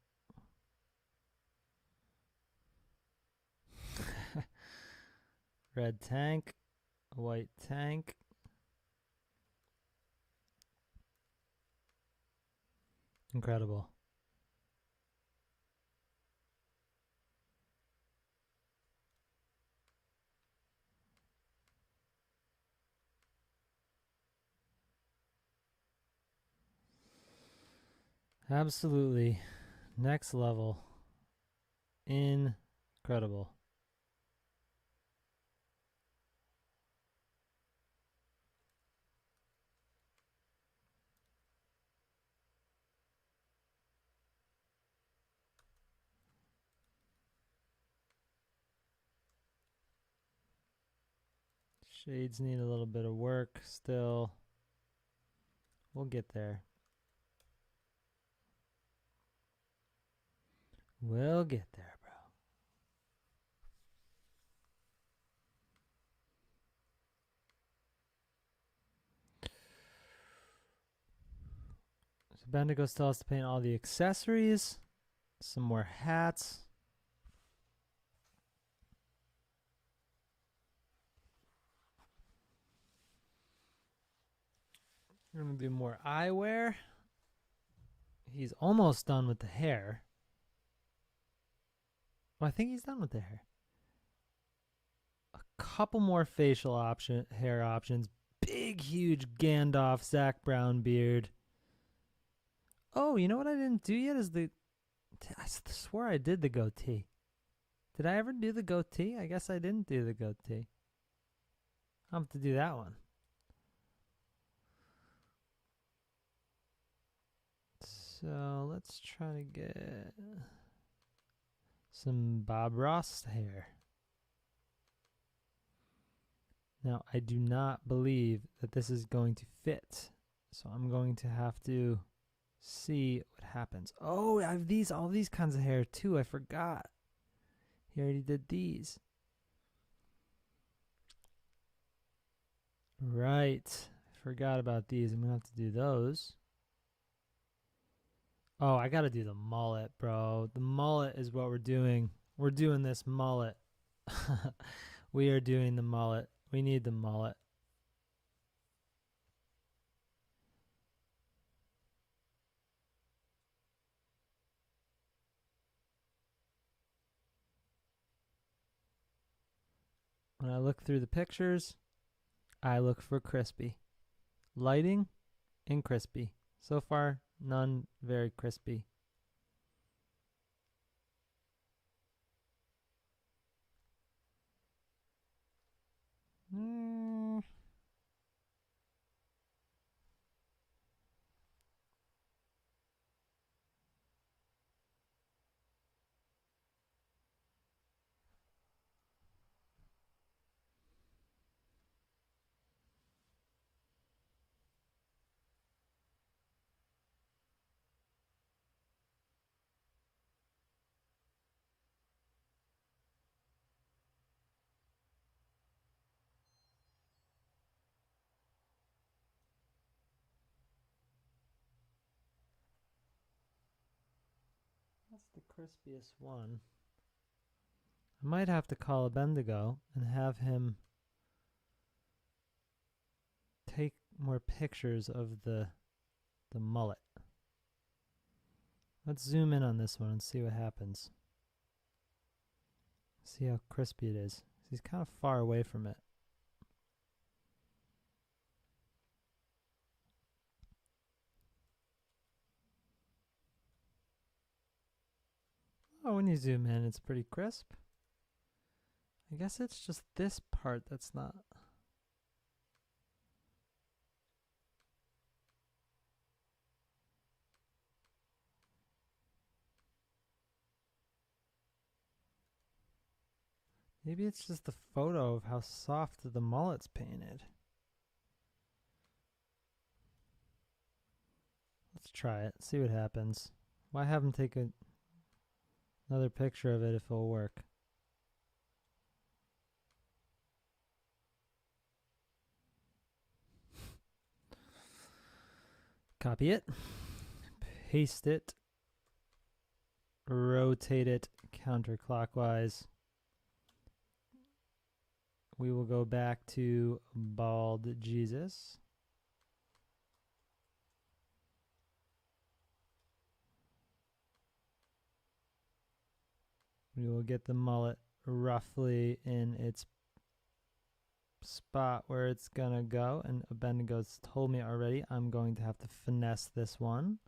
red tank, white tank? Incredible. Absolutely. Next level. Incredible. Shades need a little bit of work still. We'll get there. We'll get there, bro. So Bendigo still has to paint all the accessories. Some more hats. We're going to do more eyewear. He's almost done with the hair. Well, I think he's done with the hair. A couple more facial hair options. Big, huge Gandalf, Zach Brown beard. Oh, you know what I didn't do yet is I swear I did the goatee. Did I ever do the goatee? I guess I didn't do the goatee. I'll have to do that one. So let's try to get some Bob Ross hair. Now, I do not believe that this is going to fit. So I'm going to have to see what happens. Oh, I have all these kinds of hair too. I forgot. He already did these. Right. I forgot about these. I'm going to have to do those. Oh, I got to do the mullet, bro. The mullet is what we're doing. We're doing this mullet. We are doing the mullet. We need the mullet. When I look through the pictures, I look for crispy. Lighting and crispy. So far, none very crispy. That's the crispiest one. I might have to call a Bendigo and have him take more pictures of the mullet. Let's zoom in on this one and see what happens. See how crispy it is. He's kind of far away from it. Oh, when you zoom in, it's pretty crisp. I guess it's just this part that's not. Maybe it's just the photo of how soft the mullet's painted. Let's try it, see what happens. Why have him take another picture of it if it'll work? Copy it, paste it, rotate it counterclockwise. We will go back to Bald Jesus. We will get the mullet roughly in its spot where it's gonna go, and Abednego's told me already I'm going to have to finesse this one.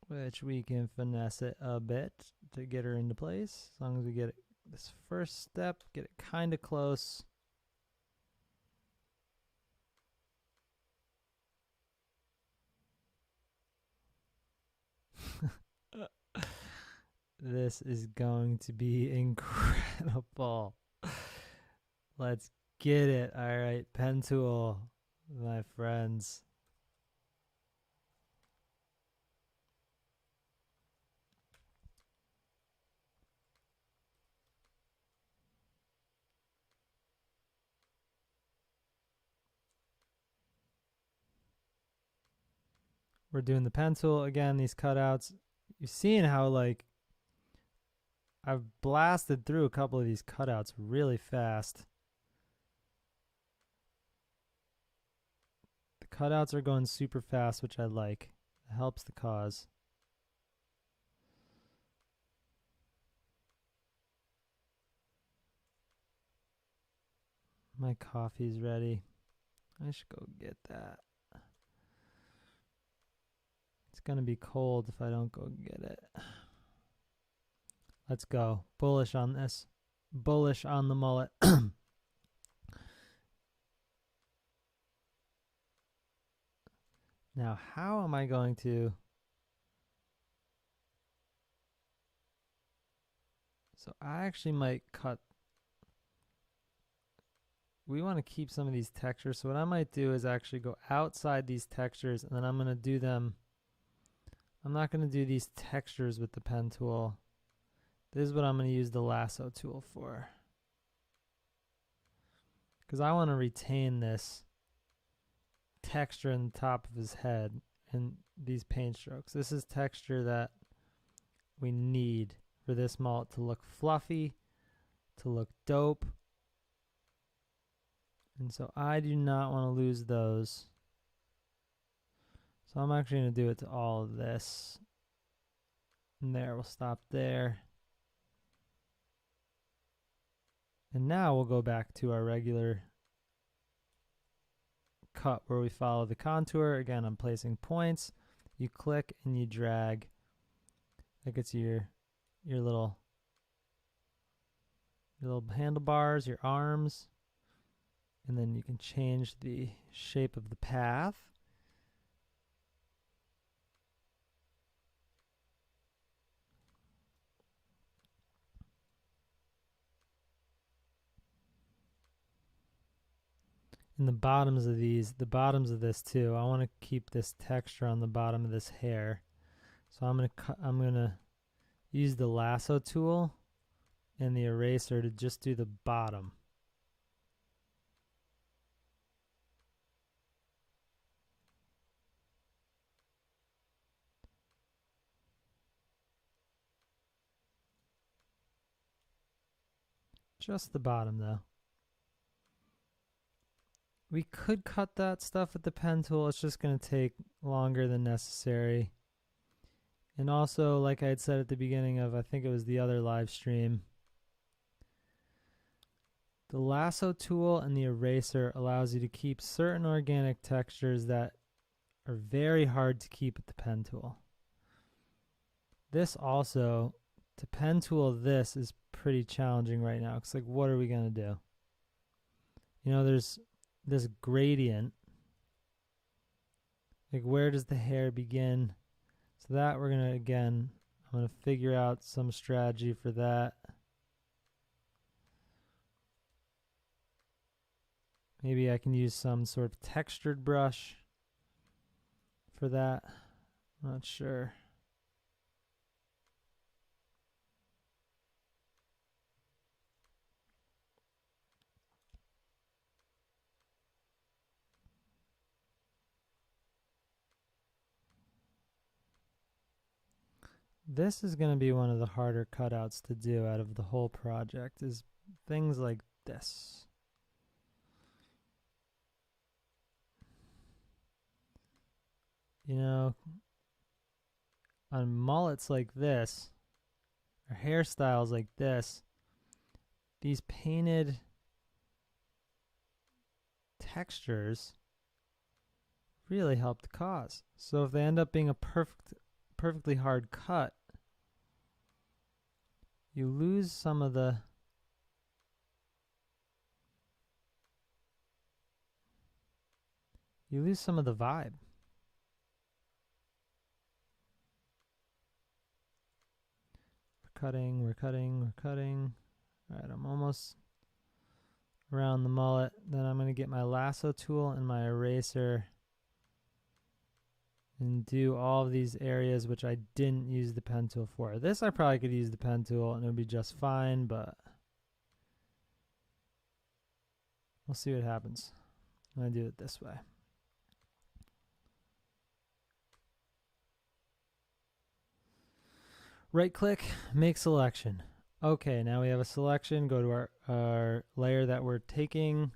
Which we can finesse it a bit to get her into place. As long as we get this first step, get it kind of close. This is going to be incredible. Let's get it. All right, pen tool, my friends. We're doing the pen tool again, these cutouts. You're seeing how like I've blasted through a couple of these cutouts really fast. The cutouts are going super fast, which I like. It helps the cause. My coffee's ready. I should go get that. It's gonna be cold if I don't go get it. Let's go. Bullish on this. Bullish on the mullet. Now, how am I going to... So I actually might cut... We want to keep some of these textures. So what I might do is actually go outside these textures, and then I'm going to do them... I'm not going to do these textures with the pen tool. This is what I'm going to use the lasso tool for. Because I want to retain this texture in the top of his head and these paint strokes. This is texture that we need for this mullet to look fluffy, to look dope. And so I do not want to lose those. So I'm actually going to do it to all of this. And there, we'll stop there. And now we'll go back to our regular cut where we follow the contour. Again, I'm placing points. You click and you drag. That gets you your little handlebars, your arms. And then you can change the shape of the path. And the bottoms of this too. I want to keep this texture on the bottom of this hair. So I'm gonna use the lasso tool and the eraser to just do the bottom. Just the bottom though. We could cut that stuff with the pen tool. It's just going to take longer than necessary. And also, like I had said at the beginning of, I think it was the other live stream, the lasso tool and the eraser allows you to keep certain organic textures that are very hard to keep with the pen tool. This also, to pen tool this is pretty challenging right now. It's like, what are we going to do? You know, there's this gradient. Like, where does the hair begin? So that we're going to, again, I'm going to figure out some strategy for that. Maybe I can use some sort of textured brush for that. I'm not sure. This is going to be one of the harder cutouts to do out of the whole project, is things like this. You know, on mullets like this, or hairstyles like this, these painted textures really help the cause. So if they end up being a perfectly hard cut, you lose some of the vibe. We're cutting. All right, I'm almost around the mullet. Then I'm going to get my lasso tool and my eraser and do all of these areas which I didn't use the pen tool for. This I probably could use the pen tool and it would be just fine, but we'll see what happens when I do it this way. Right click, make selection. Okay, now we have a selection. Go to our layer that we're taking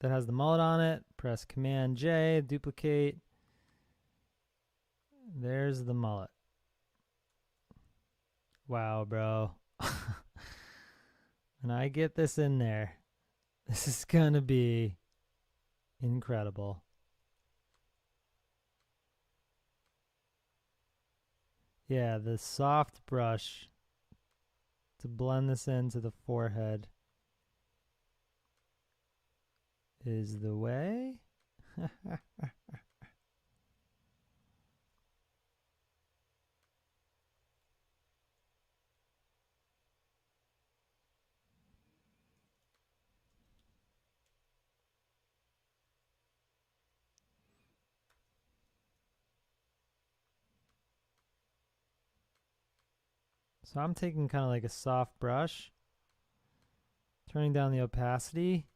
that has the mullet on it. Press Command J, duplicate. There's the mullet. Wow, bro. When I get this in there, this is gonna be incredible. Yeah, the soft brush to blend this into the forehead is the way. So I'm taking kind of like a soft brush, turning down the opacity,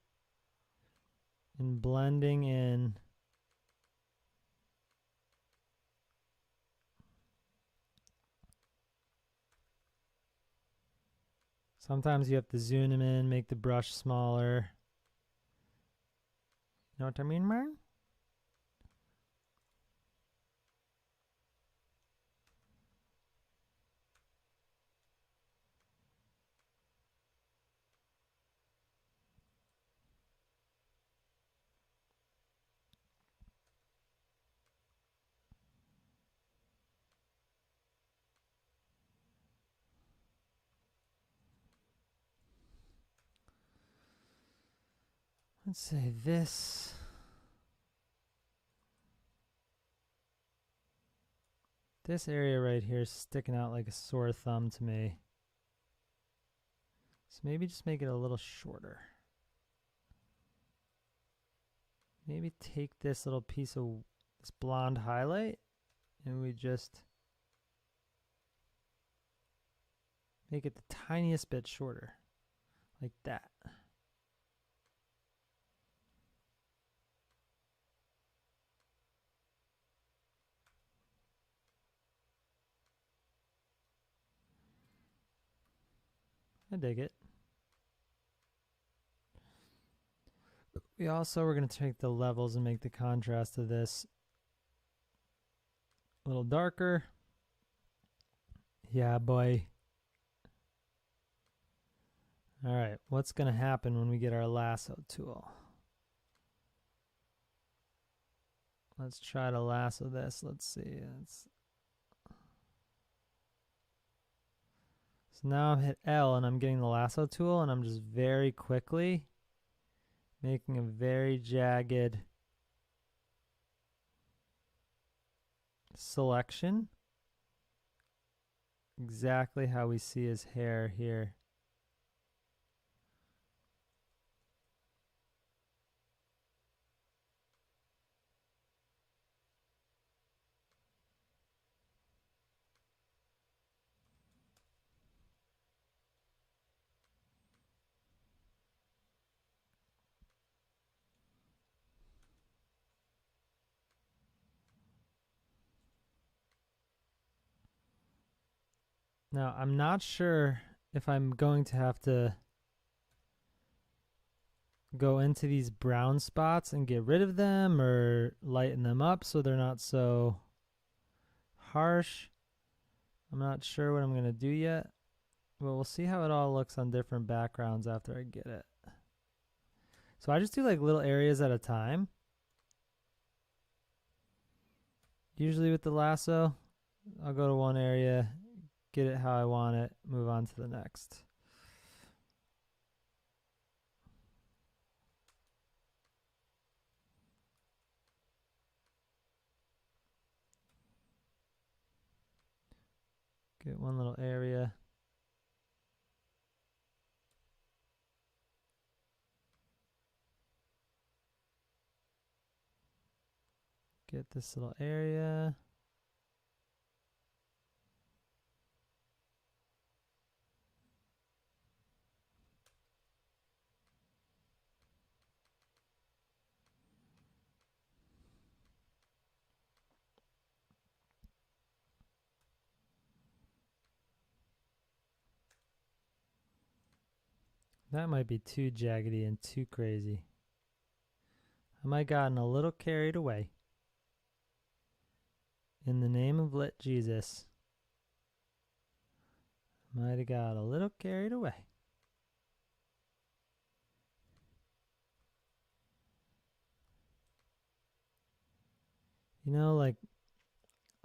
and blending in sometimes you have to zoom them in, make the brush smaller. You know what I mean, man? Let's say this. This area right here is sticking out like a sore thumb to me. So maybe just make it a little shorter. Maybe take this little piece of this blonde highlight and we just make it the tiniest bit shorter, like that. I dig it. We also are going to take the levels and make the contrast of this a little darker. Yeah, boy. All right, what's going to happen when we get our lasso tool? Let's try to lasso this. Let's see. So now I've hit L and I'm getting the lasso tool, and I'm just very quickly making a very jagged selection. Exactly how we see his hair here. Now, I'm not sure if I'm going to have to go into these brown spots and get rid of them or lighten them up so they're not so harsh. I'm not sure what I'm going to do yet, but we'll see how it all looks on different backgrounds after I get it. So I just do like little areas at a time. Usually with the lasso, I'll go to one area, get it how I want it, move on to the next. Get one little area. Get this little area. That might be too jaggedy and too crazy. I might have gotten a little carried away. In the name of let Jesus. Might have got a little carried away. You know, like,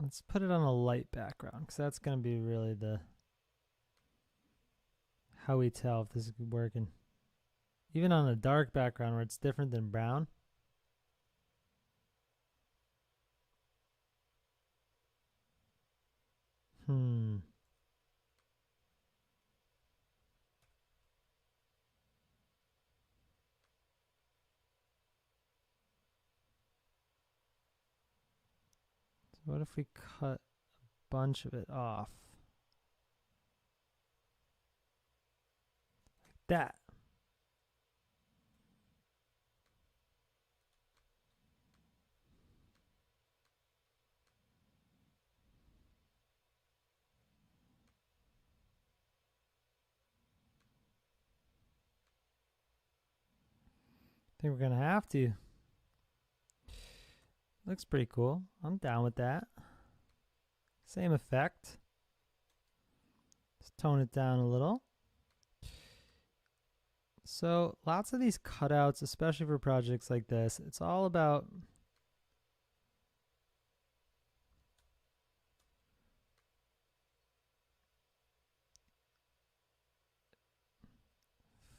let's put it on a light background, because that's going to be really how we tell if this is working. Even on a dark background where it's different than brown. So what if we cut a bunch of it off? Like that. I think we're going to have to. Looks pretty cool. I'm down with that. Same effect. Let's tone it down a little. So lots of these cutouts, especially for projects like this, it's all about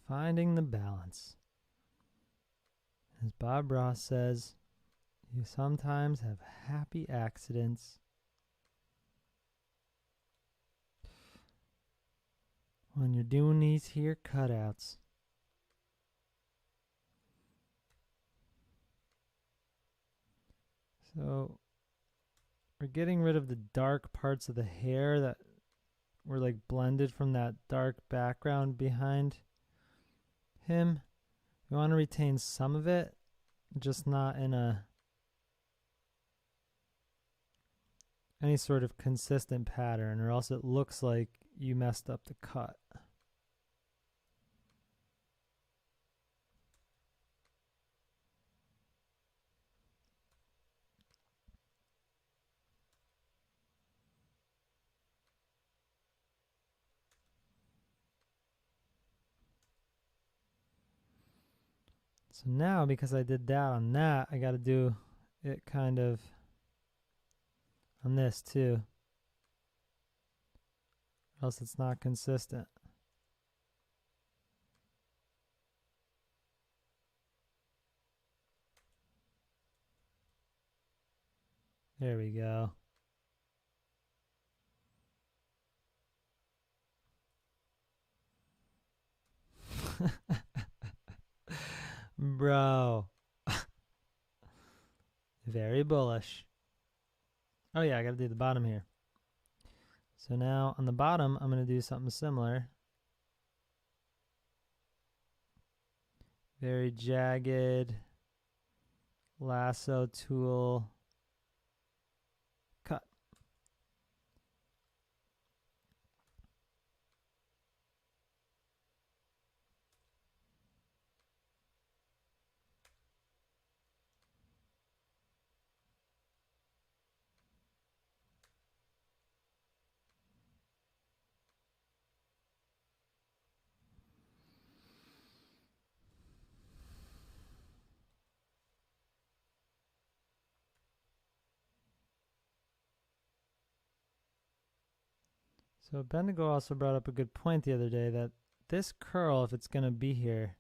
finding the balance. As Bob Ross says, you sometimes have happy accidents when you're doing these here cutouts. So we're getting rid of the dark parts of the hair that were like blended from that dark background behind him. We want to retain some of it, just not in any sort of consistent pattern, or else it looks like you messed up the cut. So now, because I did that on that, I got to do it kind of on this too, or else it's not consistent. There we go. Bro. Very bullish. Oh yeah, I gotta do the bottom here. So now on the bottom, I'm gonna do something similar. Very jagged. Lasso tool. Cut. So Bendigo also brought up a good point the other day that this curl, if it's going to be here,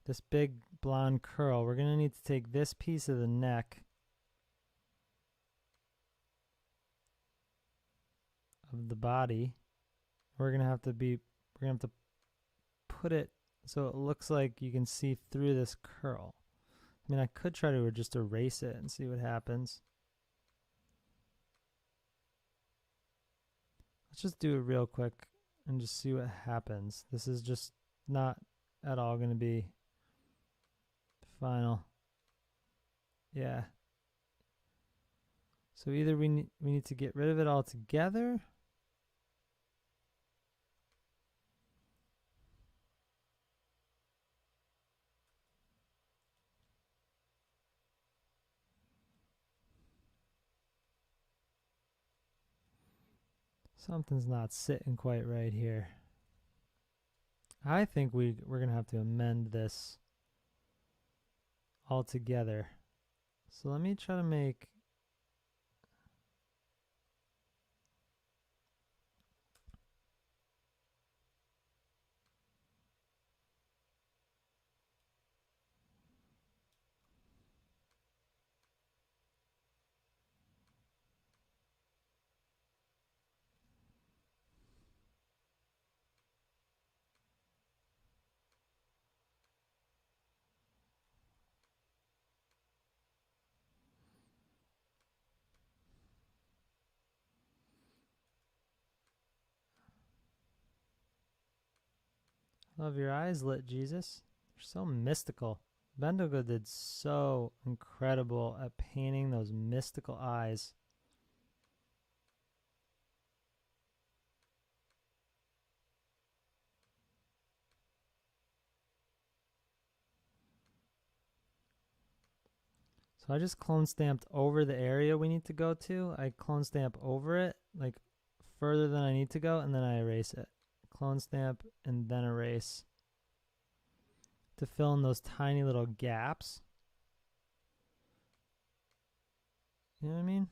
this big blonde curl, we're going to need to take this piece of the neck of the body. We're going to have to put it so it looks like you can see through this curl. I mean, I could try to just erase it and see what happens. Let's just do it real quick and just see what happens. This is just not at all going to be final. Yeah. So either we need to get rid of it altogether. Something's not sitting quite right here. I think we're going to have to amend this altogether. So let me try to make love your eyes lit, Jesus. They're so mystical. Bendigo did so incredible at painting those mystical eyes. So I just clone stamped over the area we need to go to. I clone stamp over it, like further than I need to go, and then I erase it. Clone stamp and then erase to fill in those tiny little gaps. You know what I mean?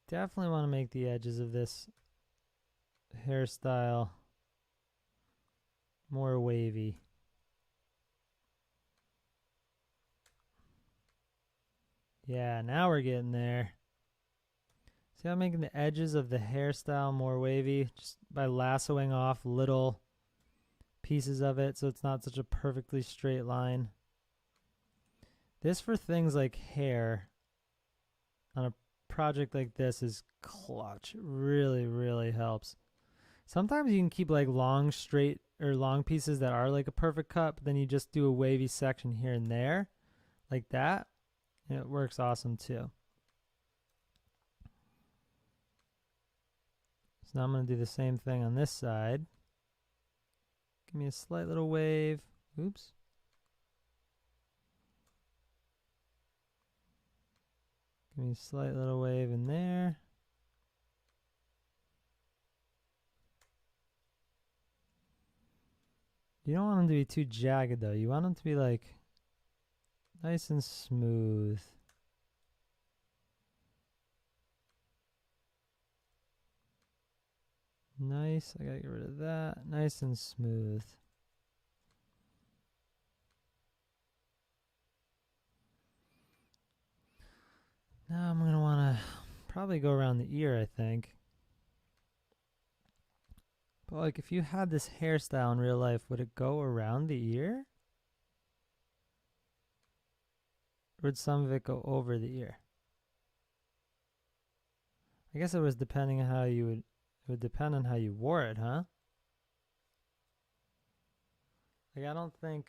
Definitely want to make the edges of this hairstyle more wavy. Yeah, now we're getting there. See how I'm making the edges of the hairstyle more wavy just by lassoing off little pieces of it so it's not such a perfectly straight line. This for things like hair on a project like this is clutch. It really, really helps. Sometimes you can keep like long straight or long pieces that are like a perfect cut, but then you just do a wavy section here and there like that, and it works awesome too. So now I'm going to do the same thing on this side. Give me a slight little wave. Oops. Give me a slight little wave in there. You don't want them to be too jagged though. You want them to be like nice and smooth. Nice. I gotta get rid of that. Nice and smooth. Now I'm gonna wanna probably go around the ear, I think. But like if you had this hairstyle in real life, would it go around the ear? Or would some of it go over the ear? I guess it was depending on how you would, it would depend on how you wore it, huh? Like I don't think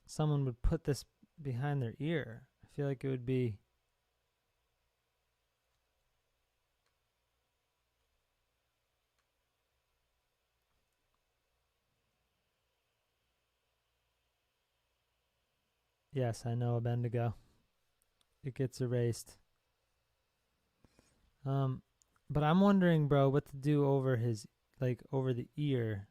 someone would put this behind their ear. I feel like it would be yes, I know, Bendigo. It gets erased. But I'm wondering, bro, what to do over his, like, over the ear.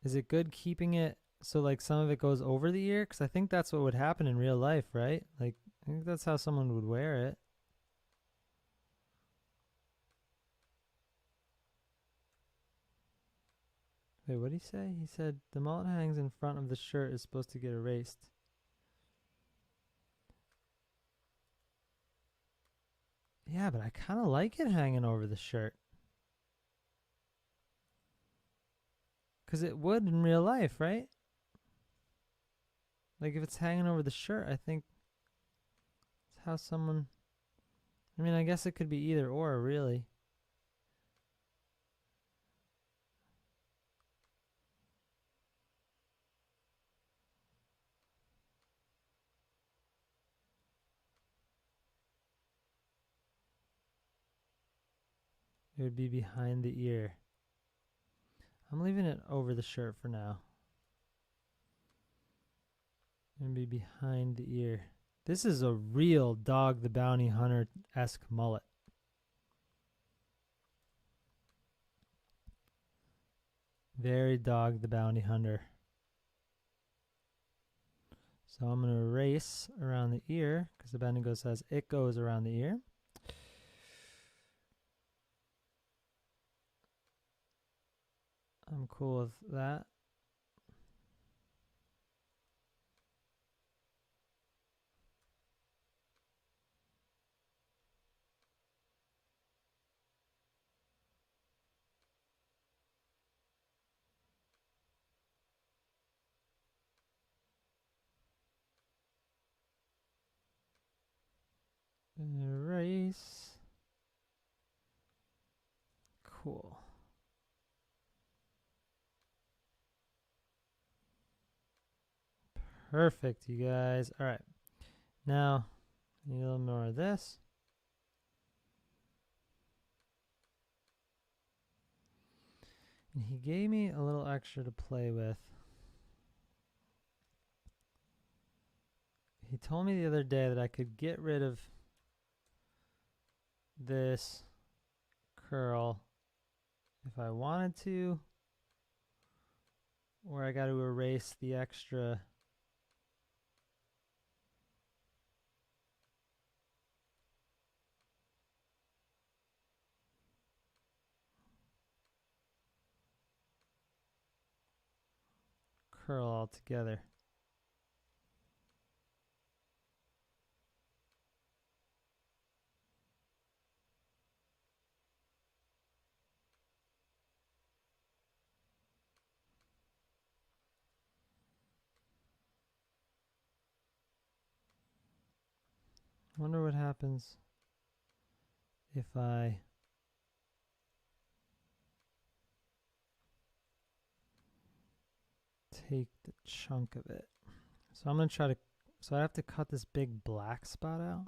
Is it good keeping it so, like, some of it goes over the ear? Because I think that's what would happen in real life, right? Like, I think that's how someone would wear it. Wait, what did he say? He said, the mullet hangs in front of the shirt is supposed to get erased. Yeah, but I kind of like it hanging over the shirt. Because it would in real life, right? Like if it's hanging over the shirt, I think it's how someone... I mean, I guess it could be either or, really. It would be behind the ear. I'm leaving it over the shirt for now. It would be behind the ear. This is a real Dog the Bounty Hunter-esque mullet. Very Dog the Bounty Hunter. So I'm going to erase around the ear because the Bendigo says it goes around the ear. I'm cool with that. Erase. Cool. Perfect, you guys. All right. Now, I need a little more of this. And he gave me a little extra to play with. He told me the other day that I could get rid of this curl if I wanted to, or I got to erase the extra curl altogether. I wonder what happens if I take the chunk of it. So I'm going to try to, so I have to cut this big black spot out.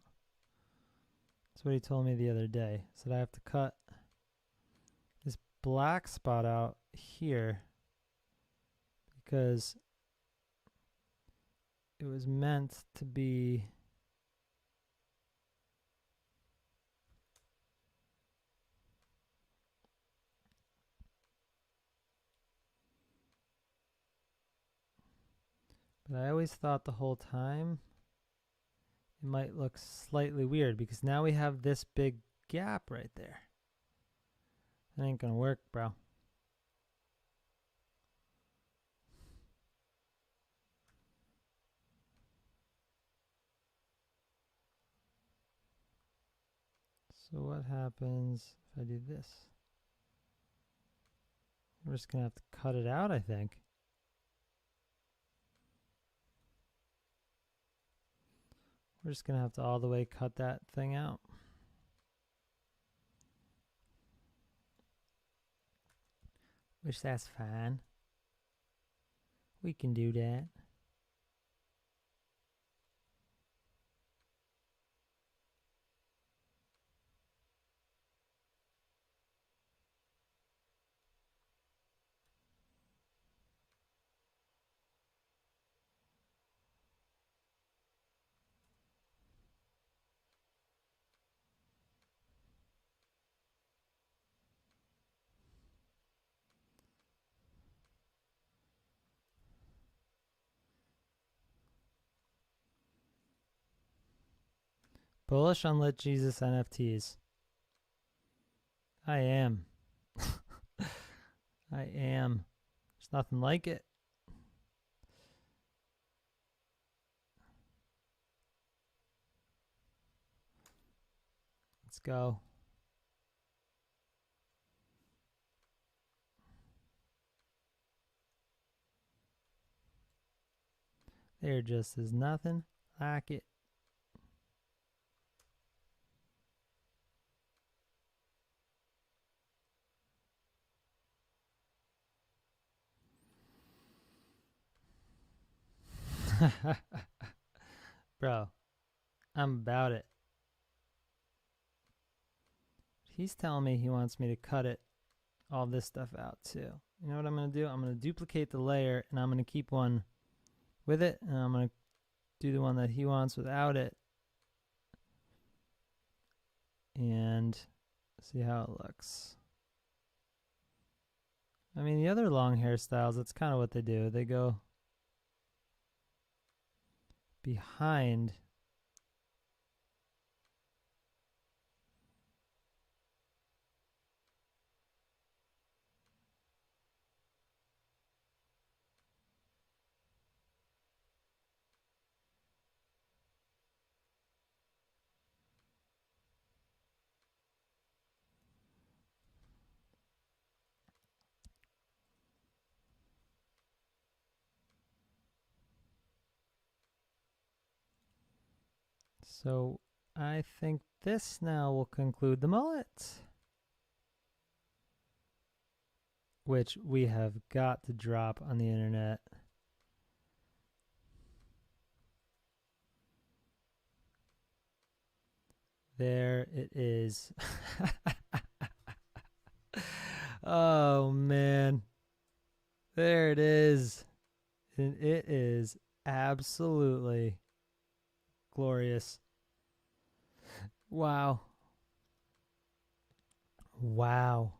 That's what he told me the other day. He said I have to cut black spot out here because it was meant to be but I always thought the whole time it might look slightly weird because now we have this big gap right there. That ain't gonna work, bro. So what happens if I do this? We're just gonna have to cut it out, I think. We're just gonna have to all the way cut that thing out. Which that's fine. We can do that. Bullish on Let Jesus NFTs. I am. I am. There's nothing like it. Let's go. There just is nothing like it. Bro, I'm about it. He's telling me he wants me to cut it, all this stuff out too. You know what I'm going to do? I'm going to duplicate the layer and I'm going to keep one with it and I'm going to do the one that he wants without it and see how it looks. I mean, the other long hairstyles, that's kind of what they do. They go behind. So I think this now will conclude the mullet, which we have got to drop on the internet. There it is. Oh man, there it is, and it is absolutely glorious. Wow. Wow.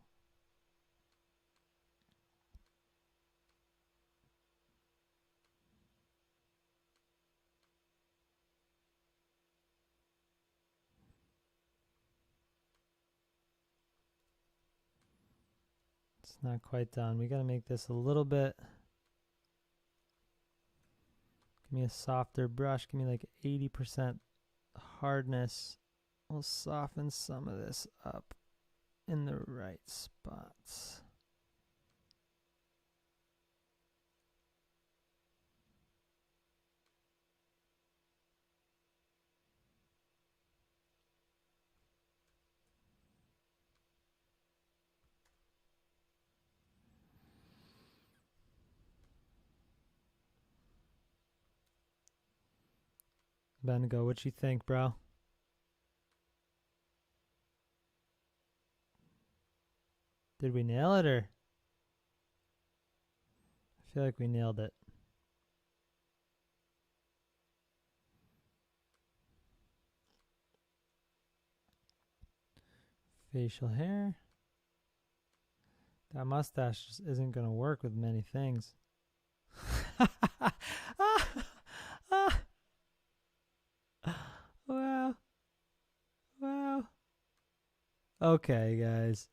It's not quite done. We got to make this a little bit. Give me a softer brush. Give me like 80% hardness. We'll soften some of this up in the right spots. Bendigo, what you think, bro? Did we nail it, or? I feel like we nailed it. Facial hair. That mustache just isn't going to work with many things. Wow. Wow. Okay, guys.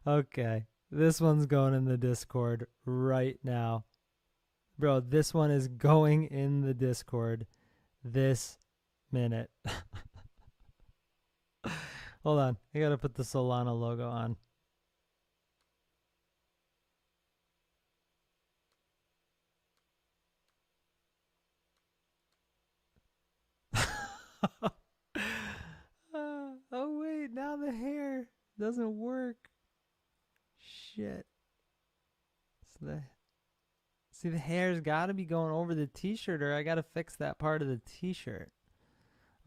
Okay. This one's going in the Discord right now. Bro, this one is going in the Discord this minute. Hold on. I got to put the Solana logo on. Oh, wait. Now the hair doesn't work. Shit. See, the hair's got to be going over the t-shirt, or I got to fix that part of the t-shirt.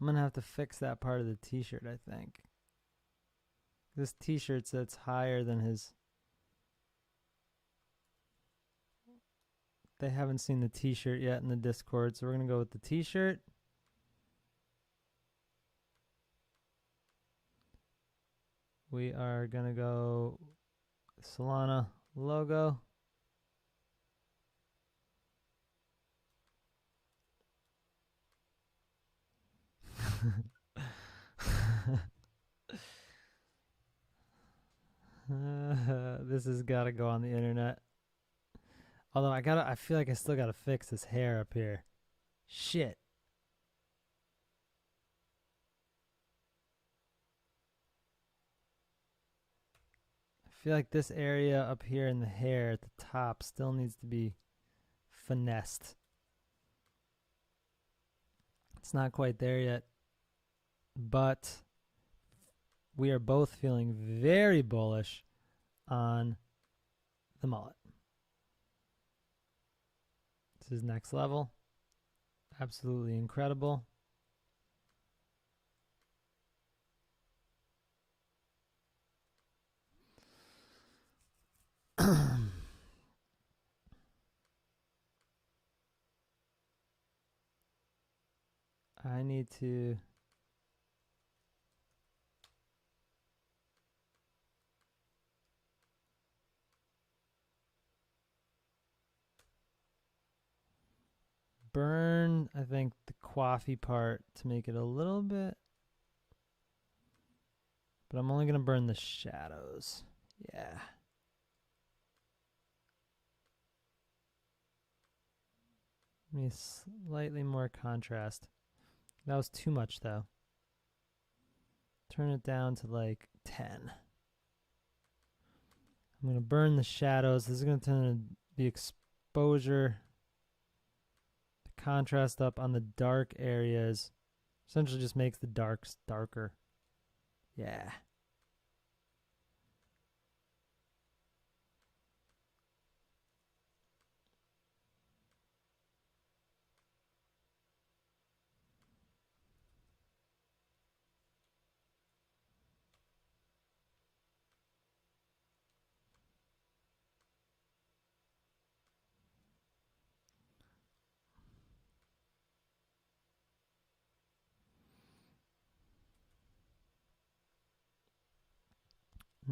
I'm going to have to fix that part of the t-shirt, I think. This t-shirt sits higher than his. They haven't seen the t-shirt yet in the Discord, so we're going to go with the t-shirt. We are going to go Solana logo. This has got to go on the internet. Although I feel like I still got to fix this hair up here. Shit. I feel like this area up here in the hair at the top still needs to be finessed. It's not quite there yet, but we are both feeling very bullish on the mullet. This is next level. Absolutely incredible. I need to burn, I think, the coiffy part to make it a little bit, but I'm only going to burn the shadows. Yeah. Maybe slightly more contrast. That was too much, though. Turn it down to like 10. I'm going to burn the shadows. This is going to turn the exposure, the contrast up on the dark areas. Essentially just makes the darks darker. Yeah.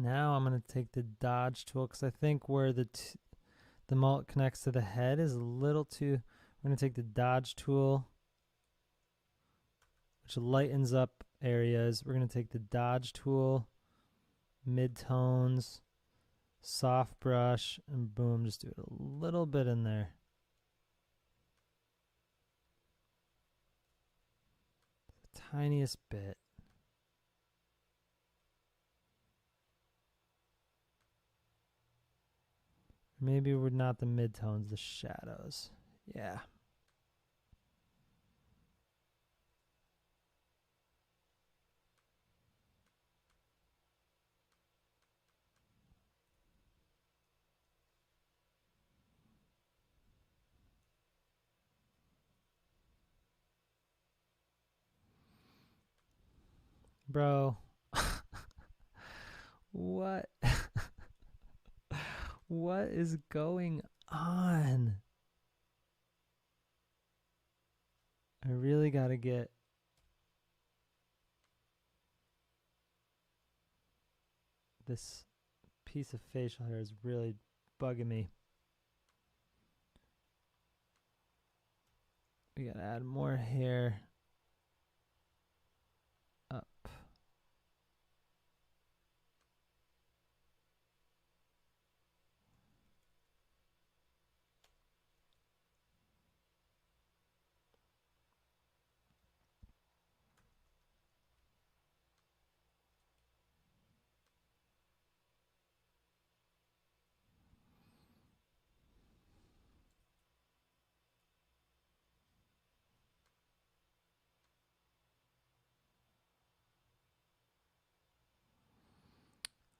Now I'm going to take the dodge tool because I think where the mullet connects to the head is a little too. We're going to take the dodge tool, which lightens up areas. We're going to take the dodge tool, mid-tones, soft brush, and boom, just do it a little bit in there. The tiniest bit. Maybe we're not the mid-tones, the shadows. Yeah. Bro. What? What is going on? I really gotta get this piece of facial hair is really bugging me. We gotta add more hair up.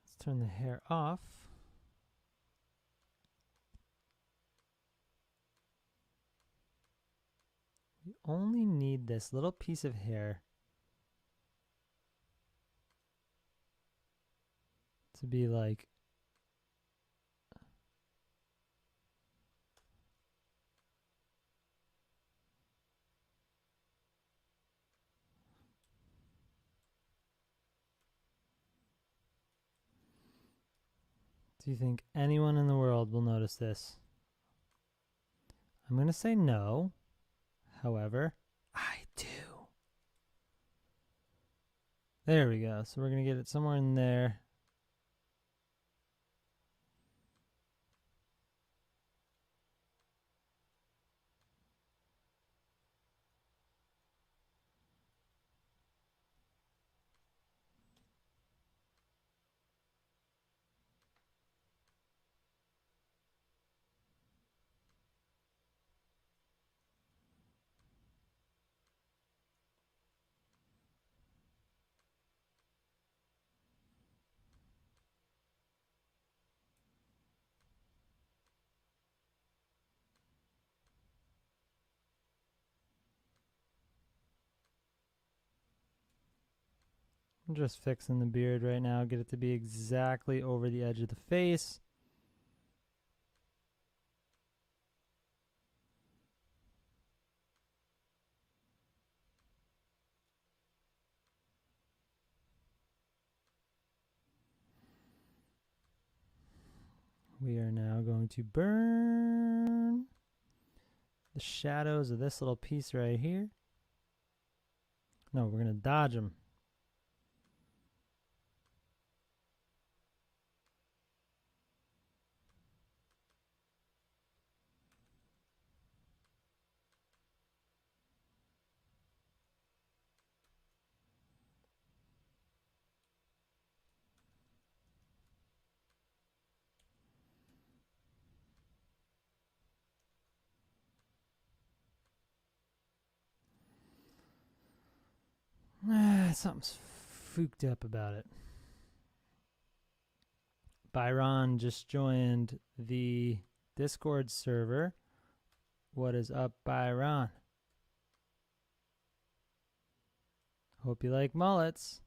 Let's turn the hair off. We only need this little piece of hair to be like do you think anyone in the world will notice this? I'm going to say no. However, I do. There we go. So we're going to get it somewhere in there. I'm just fixing the beard right now. Get it to be exactly over the edge of the face. We are now going to burn the shadows of this little piece right here. No, we're going to dodge them. Something's fooked up about it. Byron just joined the Discord server. What is up, Byron? Hope you like mullets.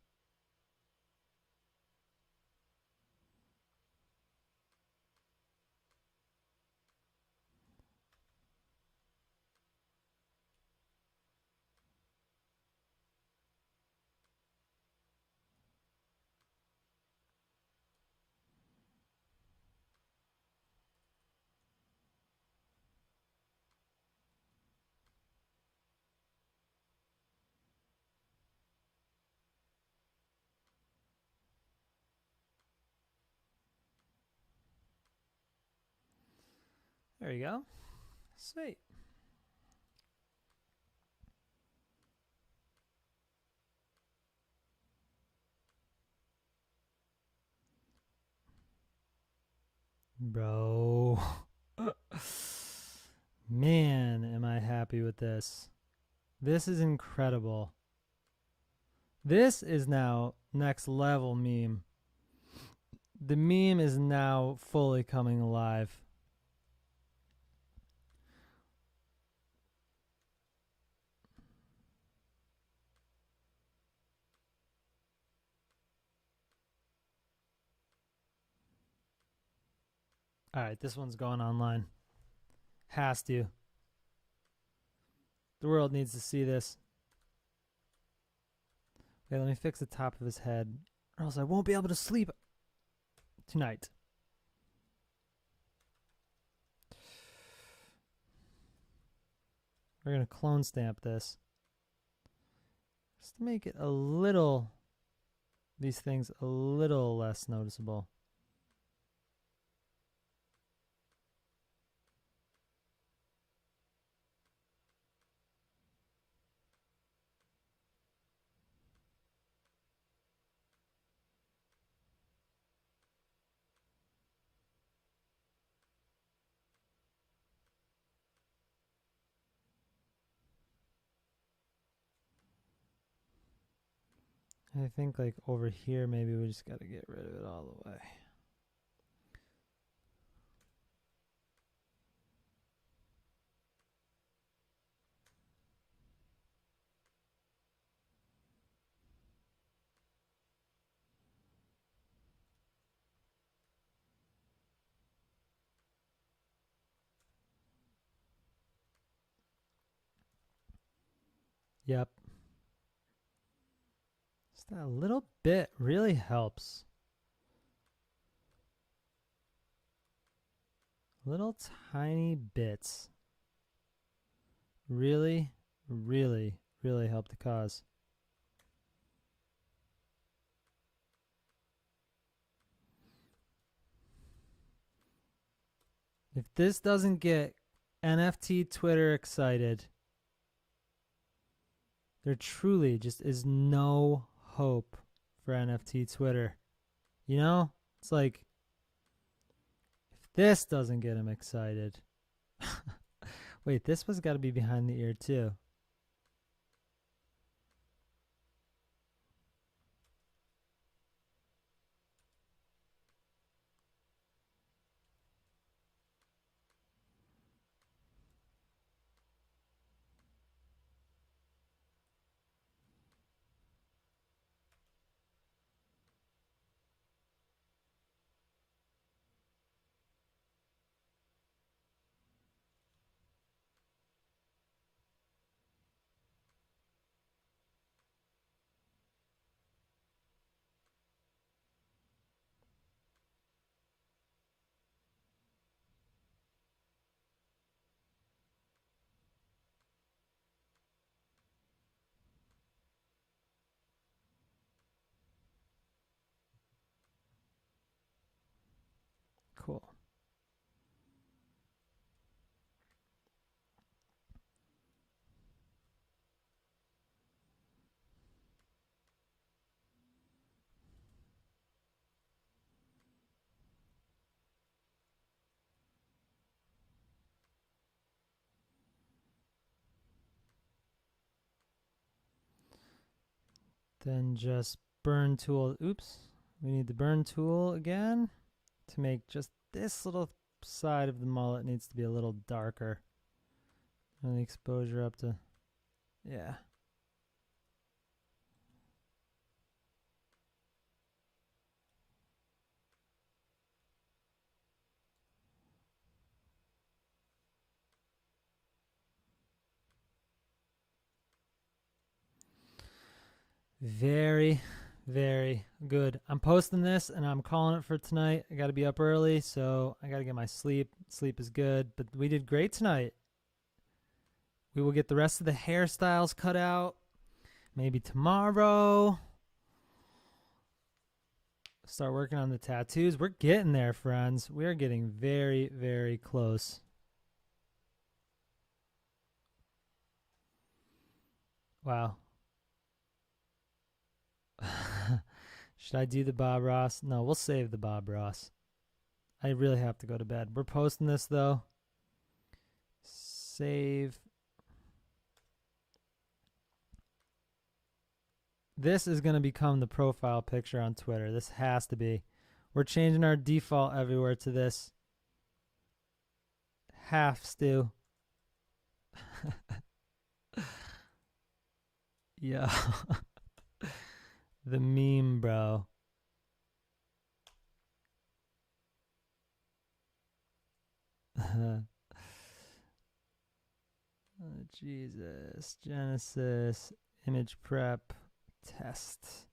There you go. Sweet. Bro. Man, am I happy with this. This is incredible. This is now next level meme. The meme is now fully coming alive. All right, this one's going online. Has to. The world needs to see this. Okay, let me fix the top of his head, or else I won't be able to sleep tonight. We're going to clone stamp this. Just to make it a little, these things a little less noticeable. I think like over here, maybe we just got to get rid of it all the way. Yep. Just that little bit really helps. Little tiny bits really, really, really help the cause. If this doesn't get NFT Twitter excited, there truly just is no hope for NFT Twitter. You know? It's like, if this doesn't get him excited. Wait, this was got to be behind the ear too. Cool. Then just burn tool. Oops. We need the burn tool again to make just this little side of the mullet needs to be a little darker. And the exposure up to, yeah. Very, very good. I'm posting this and I'm calling it for tonight. I got to be up early, so I got to get my sleep. Sleep is good, but we did great tonight. We will get the rest of the hairstyles cut out maybe tomorrow. Start working on the tattoos. We're getting there, friends. We are getting very, very close. Wow. Should I do the Bob Ross? No, we'll save the Bob Ross. I really have to go to bed. We're posting this, though. Save. This is going to become the profile picture on Twitter. This has to be. We're changing our default everywhere to this. Half stew. Yeah. The meme, bro. Jesus. Genesis. Image prep. Test.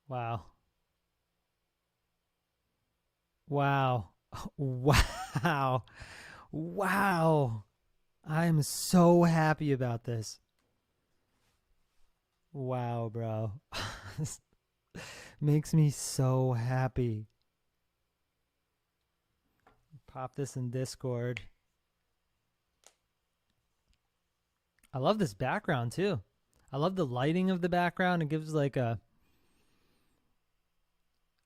Wow. Wow. Wow. Wow. I'm so happy about this. Wow, bro. This makes me so happy. Pop this in Discord. I love this background too. I love the lighting of the background. It gives like a...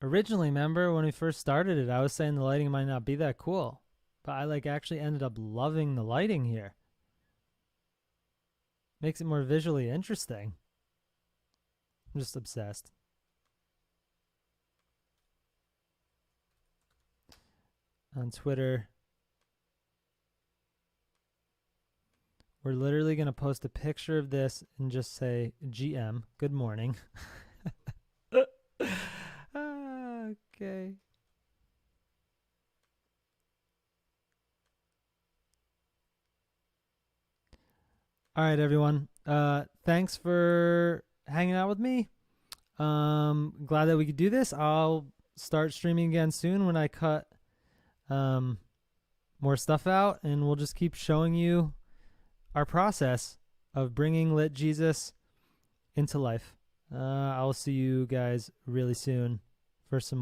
Originally, remember when we first started it, I was saying the lighting might not be that cool. But I like actually ended up loving the lighting here. Makes it more visually interesting. I'm just obsessed. On Twitter, we're literally going to post a picture of this and just say, GM, good morning. Okay. All right, everyone. Thanks for hanging out with me. Glad that we could do this. I'll start streaming again soon when I cut more stuff out, and we'll just keep showing you our process of bringing lit Jesus into life. I'll see you guys really soon for some